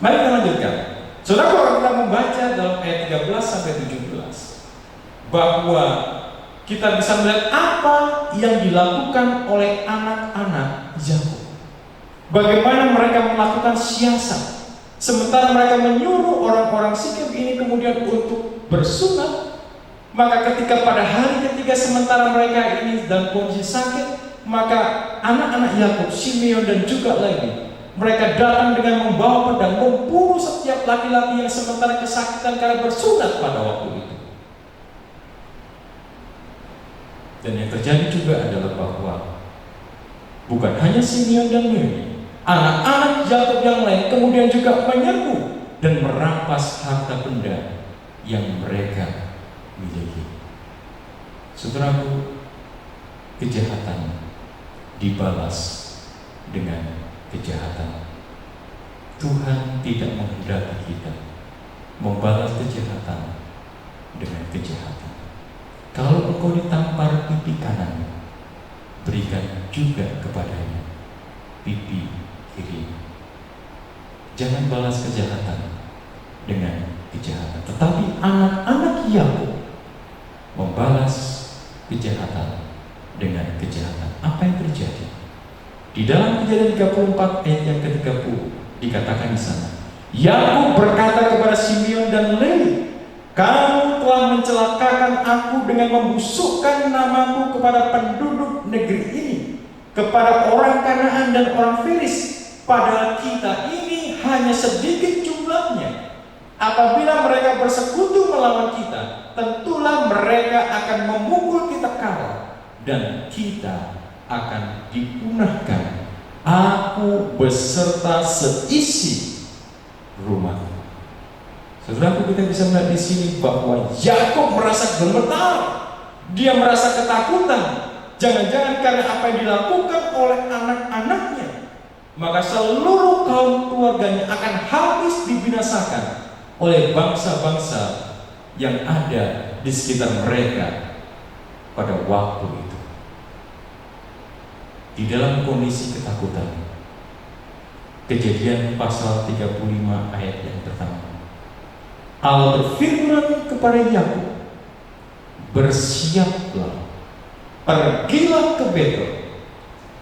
Mari kita lanjutkan. Saudara, kalau kita membaca dalam ayat 13 sampai 17, bahwa kita bisa melihat apa yang dilakukan oleh anak-anak Yakub. Bagaimana mereka melakukan siasat. Sementara mereka menyuruh orang-orang Sikem ini kemudian untuk bersunat, maka ketika pada hari ketiga sementara mereka ini dalam kondisi sakit, maka anak-anak Yakub, Simeon dan juga Lewi, mereka datang dengan membawa pedang membunuh setiap laki-laki yang sementara kesakitan karena bersunat pada waktu itu. Dan yang terjadi juga adalah bahwa bukan hanya Simeon dan Lewi, anak-anak Yakub yang lain kemudian juga menyerbu dan merampas harta benda yang mereka miliki. Saudaraku, kejahatan dibalas dengan kejahatan. Tuhan tidak menghendaki kita membalas kejahatan dengan kejahatan. Kalau engkau ditampar pipi kanan, berikan juga kepadanya pipi kiri. Jangan balas kejahatan dengan kejahatan. Tetapi anak-anak Yakub membalas kejahatan dengan kejahatan. Apa yang terjadi? Di dalam Kejadian 34 ayat yang ke-30 dikatakan di sana, Yakub berkata kepada Simeon dan Lewi, "Kamu telah mencelakakan aku dengan membusukkan namaku kepada penduduk negeri ini, kepada orang Kanaan dan orang Feris, padahal kita ini hanya sedikit jumlahnya. Apabila mereka bersekutu melawan kita, tentulah mereka akan memukul kita kalah dan kita akan dipunahkan, aku beserta seisi rumahku." Saudaraku, kita bisa melihat di sini bahwa Yakub merasa gemetar, dia merasa ketakutan. Jangan-jangan karena apa yang dilakukan oleh anak-anaknya, maka seluruh kaum keluarganya akan habis dibinasakan oleh bangsa-bangsa yang ada di sekitar mereka pada waktu itu. Di dalam kondisi ketakutan, Kejadian pasal 35 ayat yang pertama, Allah berfirman kepada Yakub, "Bersiaplah, pergilah ke Betel,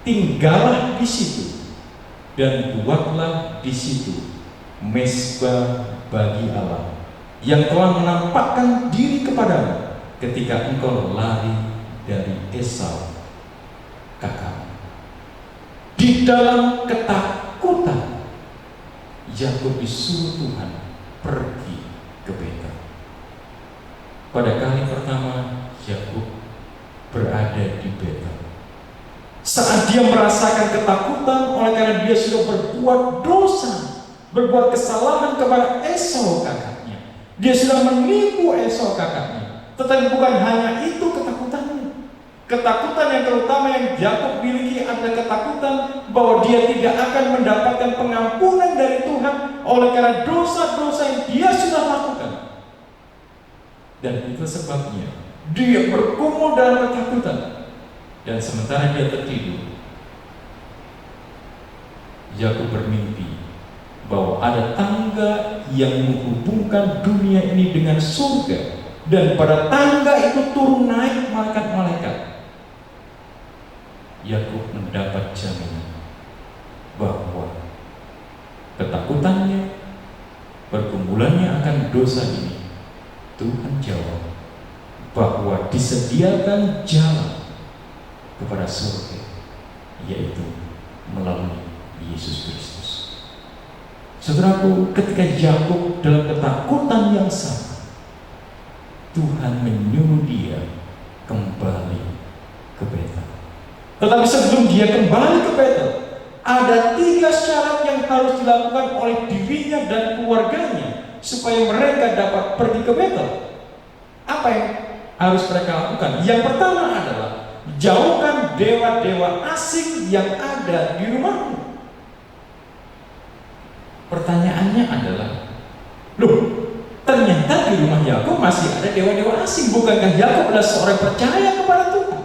tinggallah di situ, dan buatlah di situ mezbah bagi Allah yang telah menampakkan diri kepadamu ketika engkau lari dari Esau kakakmu." Di dalam ketakutan, Yakub disuruh Tuhan pergi ke Betel. Pada kali pertama Yakub berada di Betel, saat dia merasakan ketakutan oleh karena dia sudah berbuat dosa, berbuat kesalahan kepada Esau kakaknya. Dia sudah menipu Esau kakaknya. Tetapi bukan hanya itu ketakutannya. Ketakutan yang terutama yang Yakub miliki adalah ketakutan bahwa dia tidak akan mendapatkan pengampunan dari Tuhan oleh karena dosa-dosa yang dia sudah lakukan. Dan itu sebabnya dia bergumul dalam ketakutan. Dan sementara dia tertidur, Yakub bermimpi bahwa ada tangga yang menghubungkan dunia ini dengan surga, dan pada tangga itu turun naik malaikat-malaikat. Yakub mendapat jaminan bahwa ketakutannya, pergumulannya akan dosa ini, Tuhan jawab bahwa disediakan jalan kepada surga, yaitu melalui Yesus Kristus. Saudaraku, ketika Yakub dalam ketakutan yang sama, Tuhan menyuruh dia kembali ke Betel. Tetapi sebelum dia kembali ke Betel, ada 3 syarat yang harus dilakukan oleh dirinya dan keluarganya supaya mereka dapat pergi ke Betel. Apa yang harus mereka lakukan? Yang pertama adalah jauhkan dewa-dewa asing yang ada di rumahmu. Pertanyaannya adalah, loh, ternyata di rumah Yakub masih ada dewa-dewa asing. Bukankah Yakub adalah seorang percaya kepada Tuhan?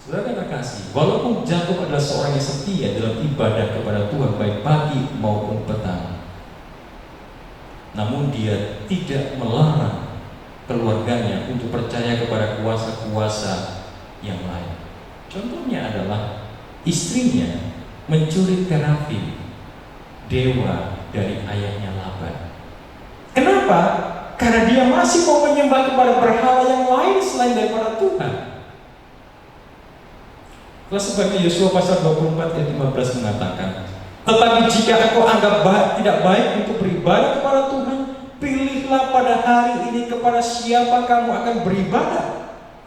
Saudara kasih, walaupun Yakub adalah seorang yang setia dalam ibadah kepada Tuhan baik pagi maupun petang, namun dia tidak melarang keluarganya untuk percaya kepada kuasa-kuasa yang lain. Contohnya adalah istrinya mencuri terafim, dewa dari ayahnya Laban. Kenapa? Karena dia masih mau menyembah kepada berhala yang lain selain daripada Tuhan. Kelas sebabnya Yosua pasal 24 ayat 15 mengatakan, tetapi jika engkau anggap tidak baik untuk beribadah kepada Tuhan, pilihlah pada hari ini kepada siapa kamu akan beribadah.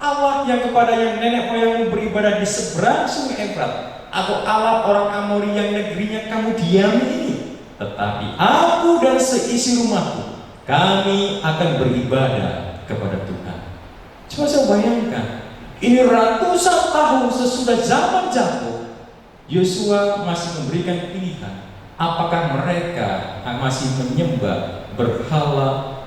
Allah yang kepada yang nenek moyangmu beribadah di seberang sungai Efrat, atau Allah orang Amori yang negerinya kamu diami ini. Tetapi aku dan seisi rumahku, kami akan beribadah kepada Tuhan. Coba saya bayangkan, ini ratusan tahun sesudah zaman Yakub, Yosua masih memberikan pilihan. Apakah mereka masih menyembah berhala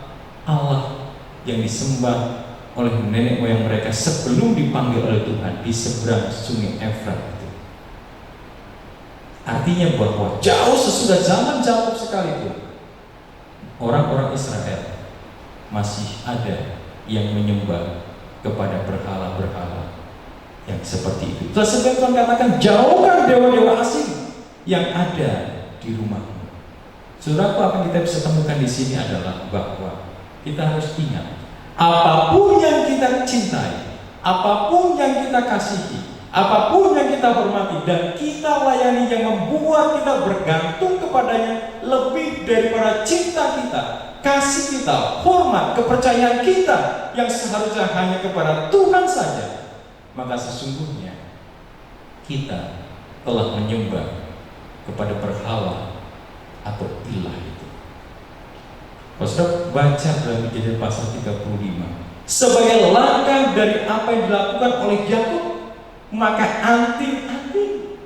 Allah yang disembah oleh nenek moyang mereka sebelum dipanggil oleh Tuhan di seberang sungai Efrat itu? Artinya bahwa jauh sesudah zaman Yakub sekalipun, orang-orang Israel masih ada yang menyembah kepada berhala-berhala yang seperti itu. Sebab Tuhan katakan, jauhkan dewa-dewa asing yang ada di rumahmu. Saudara, apa yang kita bisa temukan di sini adalah bahwa kita harus ingat, apapun yang kita cintai, apapun yang kita kasihi, apapun yang kita hormati dan kita layani yang membuat kita bergantung kepadanya lebih daripada cinta kita, kasih kita, hormat, kepercayaan kita yang seharusnya hanya kepada Tuhan saja, maka sesungguhnya kita telah menyembah kepada berhala atau ilah itu. Kalau sudah baca dalam Kejadian pasal 35, sebagai langkah dari apa yang dilakukan oleh Yakub, maka anting-anting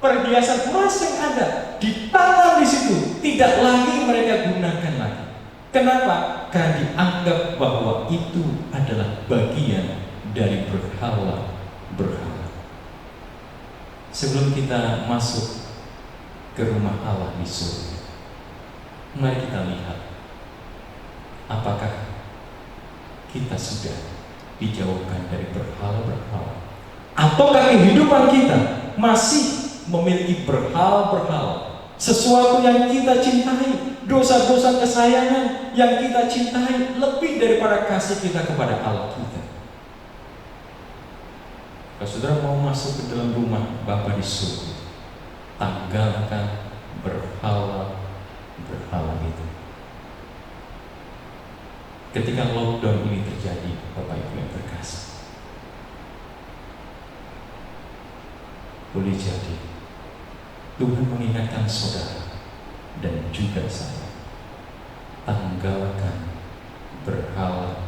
perhiasan emas yang ada ditanam di situ tidak lagi mereka gunakan lagi. Kenapa? Karena dianggap bahwa itu adalah bagian dari berhala. Sebelum kita masuk ke rumah Allah di surga, mari kita lihat apakah kita sudah dijauhkan dari berhala-berhala, ataukah kehidupan kita masih memiliki berhala-berhala, sesuatu yang kita cintai, dosa-dosa kesayangan yang kita cintai lebih daripada kasih kita kepada Allah kita. Kalau saudara mau masuk ke dalam rumah Bapa di surga, tanggalkan berhala itu. Ketika lockdown ini terjadi, Bapak Ibu yang terkasih, boleh jadi Tuhan mengingatkan saudara dan juga saya, tanggalkan berhala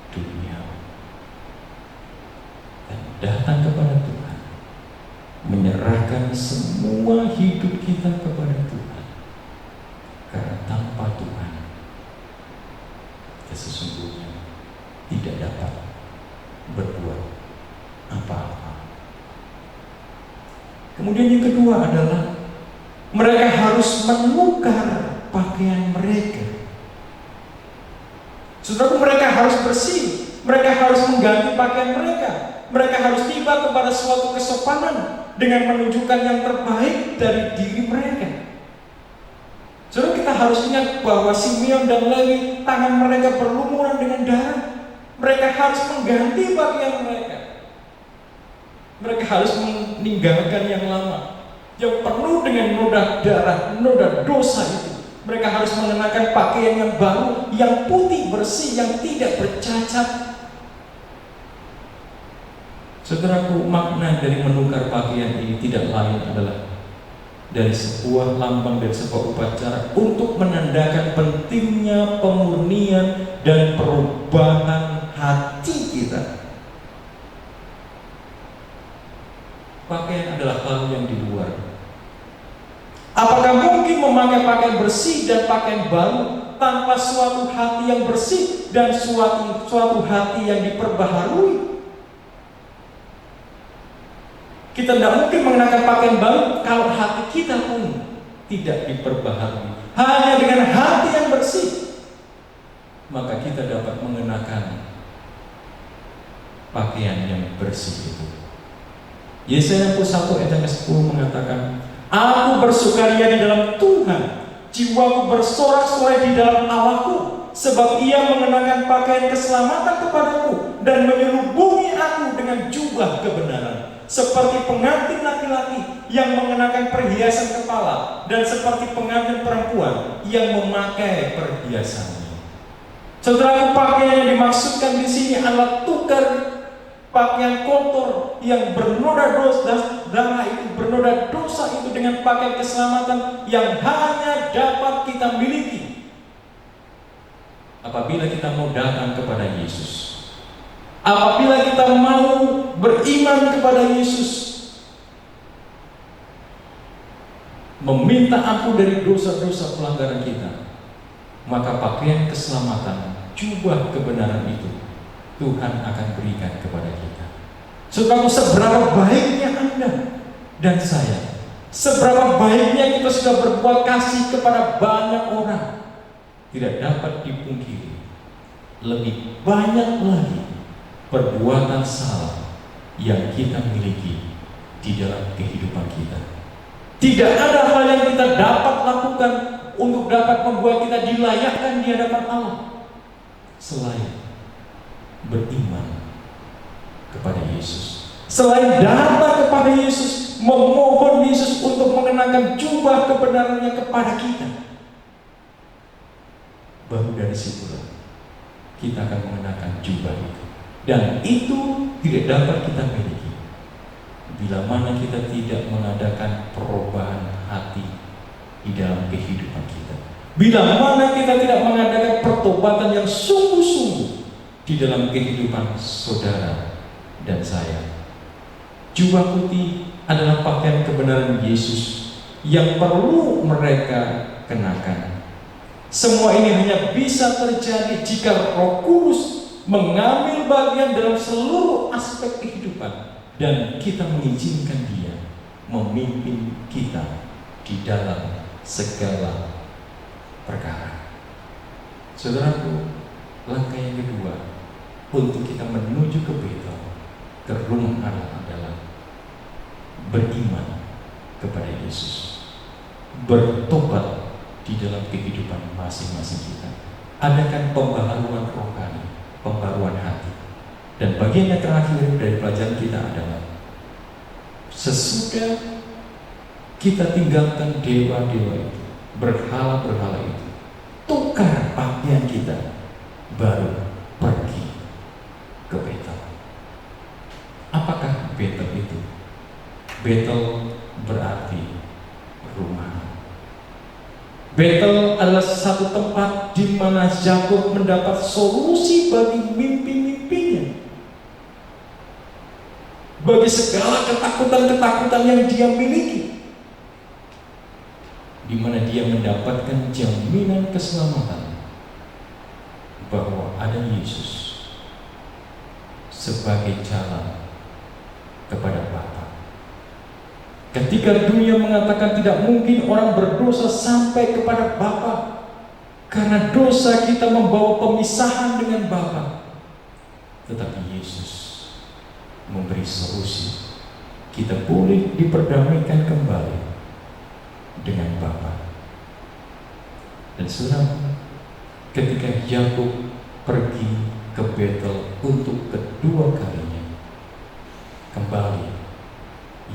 dunia dan datang kepada Tuhan, menyerahkan semua hidup kita kepada Tuhan. Karena tanpa Tuhan kita sesungguhnya tidak dapat berbuat apa-apa. Kemudian yang kedua adalah mereka harus menukar pakaian mereka. Saudara, mereka harus bersih, mereka harus mengganti pakaian mereka. Mereka harus tiba kepada suatu kesopanan dengan menunjukkan yang terbaik dari diri mereka. Saudara, kita harus ingat bahwa Simeon dan Lewi, tangan mereka berlumuran dengan darah. Mereka harus mengganti pakaian mereka. Mereka harus meninggalkan yang lama, yang penuh dengan noda darah, noda dosa itu. Mereka harus mengenakan pakaian yang baru, yang putih, bersih, yang tidak bercacat. Saudaraku, makna dari menukar pakaian ini tidak lain adalah dari sebuah lambang, dari sebuah upacara untuk menandakan pentingnya pemurnian dan perubahan hati kita. Pakaian adalah hal yang di luar. Apakah mungkin memakai pakaian bersih dan pakaian baru tanpa suatu hati yang bersih dan suatu hati yang diperbaharui? Kita tidak mungkin mengenakan pakaian baru kalau hati kita pun tidak diperbaharui. Hanya dengan hati yang bersih, maka kita dapat mengenakan pakaian yang bersih itu. Yesaya 61 ayat yang ke-10 mengatakan, Aku bersukaria di dalam Tuhan, jiwaku bersorak-sorai di dalam Allahku, sebab Ia mengenakan pakaian keselamatan kepadaku dan menyelubungi aku dengan jubah kebenaran, seperti pengantin laki-laki yang mengenakan perhiasan kepala dan seperti pengantin perempuan yang memakai perhiasannya. Saudara, pakaian yang dimaksudkan di sini adalah tukar pakaian kotor yang bernoda dosa, darah itu bernoda dosa itu dengan pakaian keselamatan yang hanya dapat kita miliki apabila kita mau datang kepada Yesus, apabila kita mau beriman kepada Yesus, meminta ampun dari dosa-dosa pelanggaran kita, maka pakaian keselamatan, jubah kebenaran itu Tuhan akan berikan kepada kita. Saudara, seberapa baiknya Anda dan saya, seberapa baiknya kita sudah berbuat kasih kepada banyak orang, tidak dapat dipungkiri lebih banyak lagi perbuatan salah yang kita miliki di dalam kehidupan kita. Tidak ada hal yang kita dapat lakukan untuk dapat membuat kita dilayakkan di hadapan Allah selain beriman kepada Yesus, selain datang kepada Yesus, memohon Yesus untuk mengenakan jubah kebenarannya kepada kita. Baru dari situlah kita akan mengenakan jubah itu, dan itu tidak dapat kita miliki bila mana kita tidak mengadakan perubahan hati di dalam kehidupan kita, bila mana kita tidak mengadakan pertobatan yang sungguh-sungguh di dalam kehidupan saudara dan saya. Jubah putih adalah pakaian kebenaran Yesus yang perlu mereka kenakan. Semua ini hanya bisa terjadi jika Roh Kudus mengambil bagian dalam seluruh aspek kehidupan dan kita mengizinkan Dia memimpin kita di dalam segala perkara. Saudaraku, langkah yang kedua untuk kita menuju ke Betel, ke rumah Allah, adalah beriman kepada Yesus, bertobat di dalam kehidupan masing-masing kita, adakan pembaharuan rohani, pembaharuan hati. Dan bagian yang terakhir dari pelajaran kita adalah sesudah kita tinggalkan dewa-dewa itu, berhala-berhala itu, tukar pakaian kita, baru pergi ke Betel. Apakah Betel itu? Betel berarti rumah. Betel adalah satu tempat di mana Yakub mendapat solusi bagi mimpi-mimpinya, bagi segala ketakutan-ketakutan yang dia miliki, di mana dia mendapatkan jaminan keselamatan bahwa ada Yesus sebagai jalan kepada Bapa. Ketika dunia mengatakan tidak mungkin orang berdosa sampai kepada Bapa karena dosa kita membawa pemisahan dengan Bapa, tetapi Yesus memberi solusi. Kita boleh diperdamaikan kembali dengan Bapa. Dan saudara, ketika Yakub pergi ke Betel untuk kedua kalinya, kembali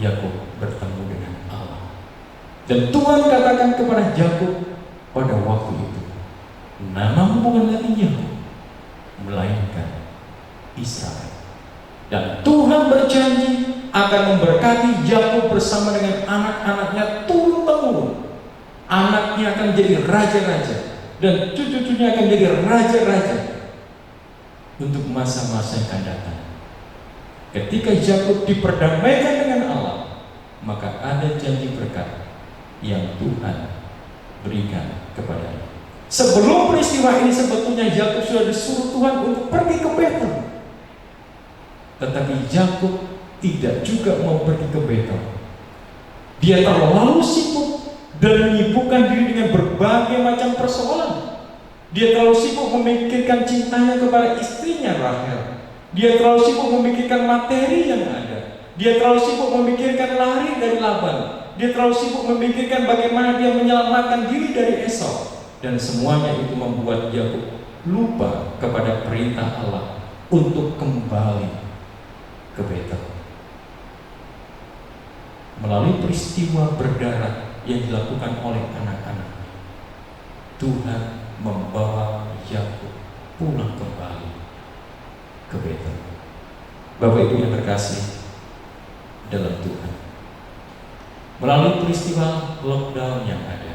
Yakub bertemu dengan Allah. Dan Tuhan katakan kepada Yakub pada waktu itu, namamu bukan lagi Yakub, melainkan Israel. Dan Tuhan berjanji akan memberkati Yakub bersama dengan anak-anaknya turun-temurun. Anaknya akan menjadi raja-raja dan cucu-cucunya akan menjadi raja-raja untuk masa-masa yang akan datang. Ketika Yakub diperdamaikan dengan Allah, maka ada janji berkat yang Tuhan berikan kepadanya. Sebelum peristiwa ini sebetulnya Yakub sudah disuruh Tuhan untuk pergi ke Betel, tetapi Yakub tidak juga mau pergi ke Betel. Dia terlalu sibuk dan menyibukkan diri dengan berbagai macam persoalan. Dia terlalu sibuk memikirkan cintanya kepada istrinya Rahel. Dia terlalu sibuk memikirkan materi yang ada. Dia terlalu sibuk memikirkan lari dari Laban. Dia terlalu sibuk memikirkan bagaimana dia menyelamatkan diri dari Esau. Dan semuanya itu membuat Yakub lupa kepada perintah Allah untuk kembali ke Betel. Melalui peristiwa berdarah yang dilakukan oleh anak-anak, Tuhan membawa Yakub pulang kembali ke Betel. Bapak Ibu yang terkasih dalam Tuhan, melalui peristiwa lockdown yang ada,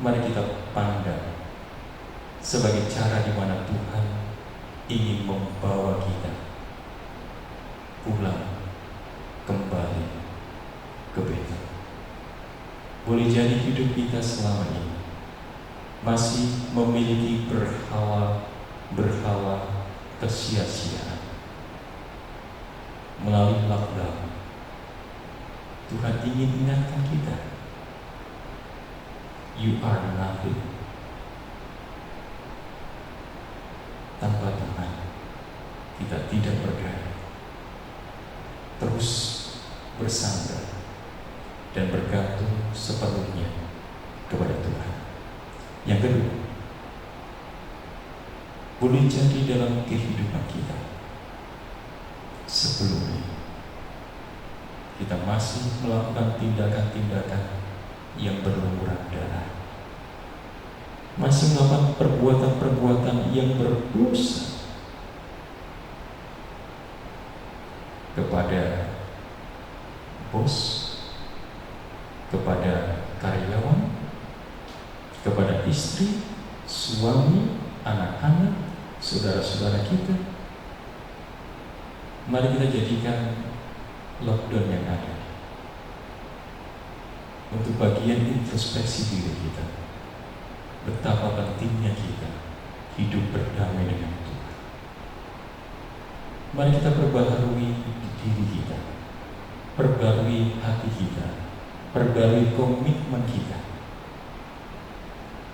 mari kita pandang sebagai cara di mana Tuhan ingin membawa kita pulang kembali ke Betel. Boleh jadi hidup kita selama ini masih memiliki berhala kesia-siaan. Melalui lockdown, Tuhan ingin ingatkan kita, you are nothing. Tanpa Tuhan, kita tidak berdaya. Terus bersandar dan bergantung sepenuhnya kepada Tuhan. Yang kedua, boleh jadi dalam kehidupan kita sebelumnya kita masih melakukan tindakan-tindakan yang berlumuran darah, masih melakukan perbuatan-perbuatan yang berdosa kepada bos, kepada karyawan, kepada istri, suami, anak-anak, saudara-saudara kita. Mari kita jadikan lockdown yang ada untuk bagian introspeksi diri kita, betapa pentingnya kita hidup berdamai dengan Tuhan. Mari kita perbaharui diri kita, perbarui hati kita, perbarui komitmen kita,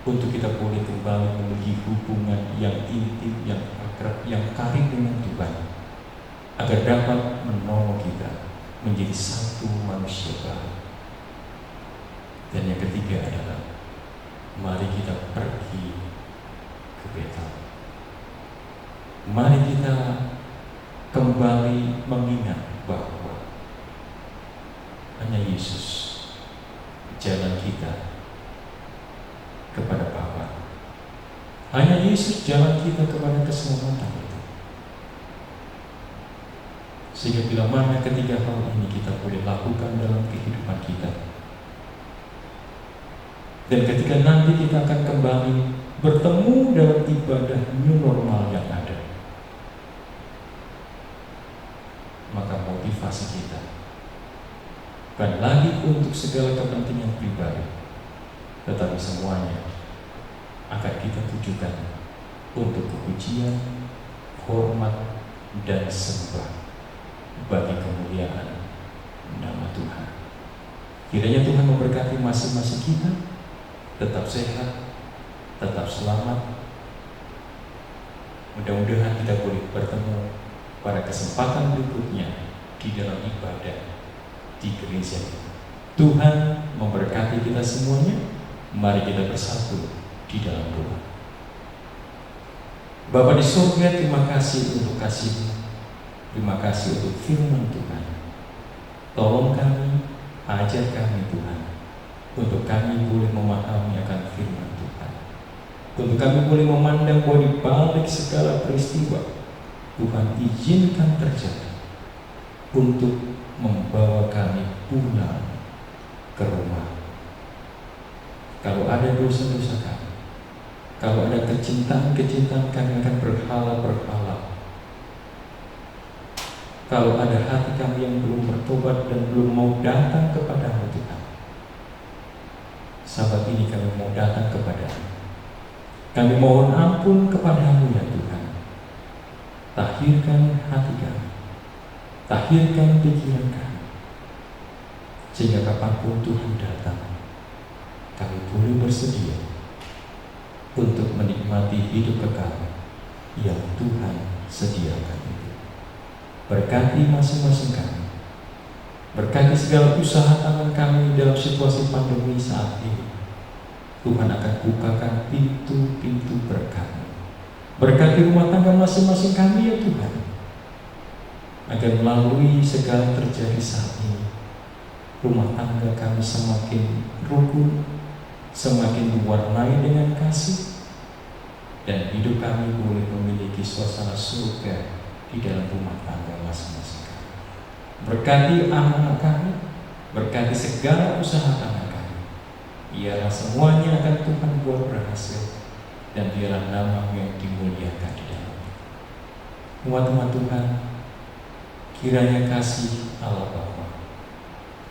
untuk kita boleh kembali memiliki hubungan yang intim, yang akrab, yang karib dengan Tuhan, agar dapat menolong kita menjadi satu manusia baru. Dan yang ketiga adalah, mari kita pergi ke Betel. Mari kita kembali mengingat bahwa hanya Yesus jalan kita kepada Bapa. Hanya Yesus jalan kita kepada keselamatan itu. Sehingga bila mana ketiga hal ini kita boleh lakukan dalam kehidupan kita, dan ketika nanti kita akan kembali bertemu dalam ibadah new normal yang ada, maka motivasi kita bukan lagi untuk segala kepentingan pribadi, tetapi semuanya akan kita tujukan untuk kepujian, hormat, dan sembah bagi kemuliaan nama Tuhan. Kiranya Tuhan memberkati masing-masing kita, tetap sehat, tetap selamat. Mudah-mudahan kita boleh bertemu pada kesempatan berikutnya di dalam ibadah di gereja. Tuhan memberkati kita semuanya. Mari kita bersatu di dalam doa. Bapa di surga, terima kasih untuk kasih-Mu. Terima kasih untuk firman Tuhan. Tolong kami, ajar kami Tuhan, untuk kami boleh memahami akan firman Tuhan, untuk kami boleh memandang bahwa di balik segala peristiwa Tuhan izinkan terjadi untuk membawa kami pulang ke rumah. Kalau ada dosa-dosa kami, kalau ada kecintaan-kecintaan kami akan berhala-berhala, kalau ada hati kami yang belum bertobat dan belum mau datang kepada-Mu Tuhan, saat ini kami mau datang kepada-Mu. Kami mohon ampun kepada-Mu ya Tuhan. Tahirkan hati kami, tahirkan pikiran kami, sehingga kapanpun Tuhan datang, kami boleh bersedia untuk menikmati hidup kekal yang Tuhan sediakan itu. Berkati masing-masing kami, berkati segala usaha tangan kami dalam situasi pandemi saat ini. Tuhan akan bukakan pintu-pintu berkat. Berkati rumah tangga masing-masing kami ya Tuhan, agar melalui segala terjadi saat ini, rumah tangga kami semakin rukun, semakin diwarnai dengan kasih, dan hidup kami boleh memiliki suasana surga di dalam rumah tangga masing-masing kami. Berkati anak kami, berkati segala usaha tangan kami. Biarlah semuanya akan Tuhan buat berhasil, dan biarlah nama yang dimuliakan di dalam. Umat-umat Tuhan, kiranya kasih Allah Bapa,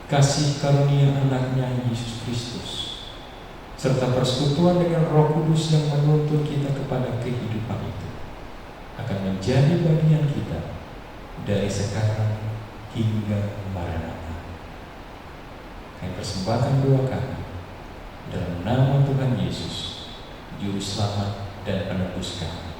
kasih karunia anaknya Yesus Kristus, serta persekutuan dengan Roh Kudus yang menuntun kita kepada kehidupan itu, akan menjadi bagian kita dari sekarang hingga Maranatha. Kami persembahkan doa kami dalam nama Tuhan Yesus, Juru Selamat dan Penebus kami.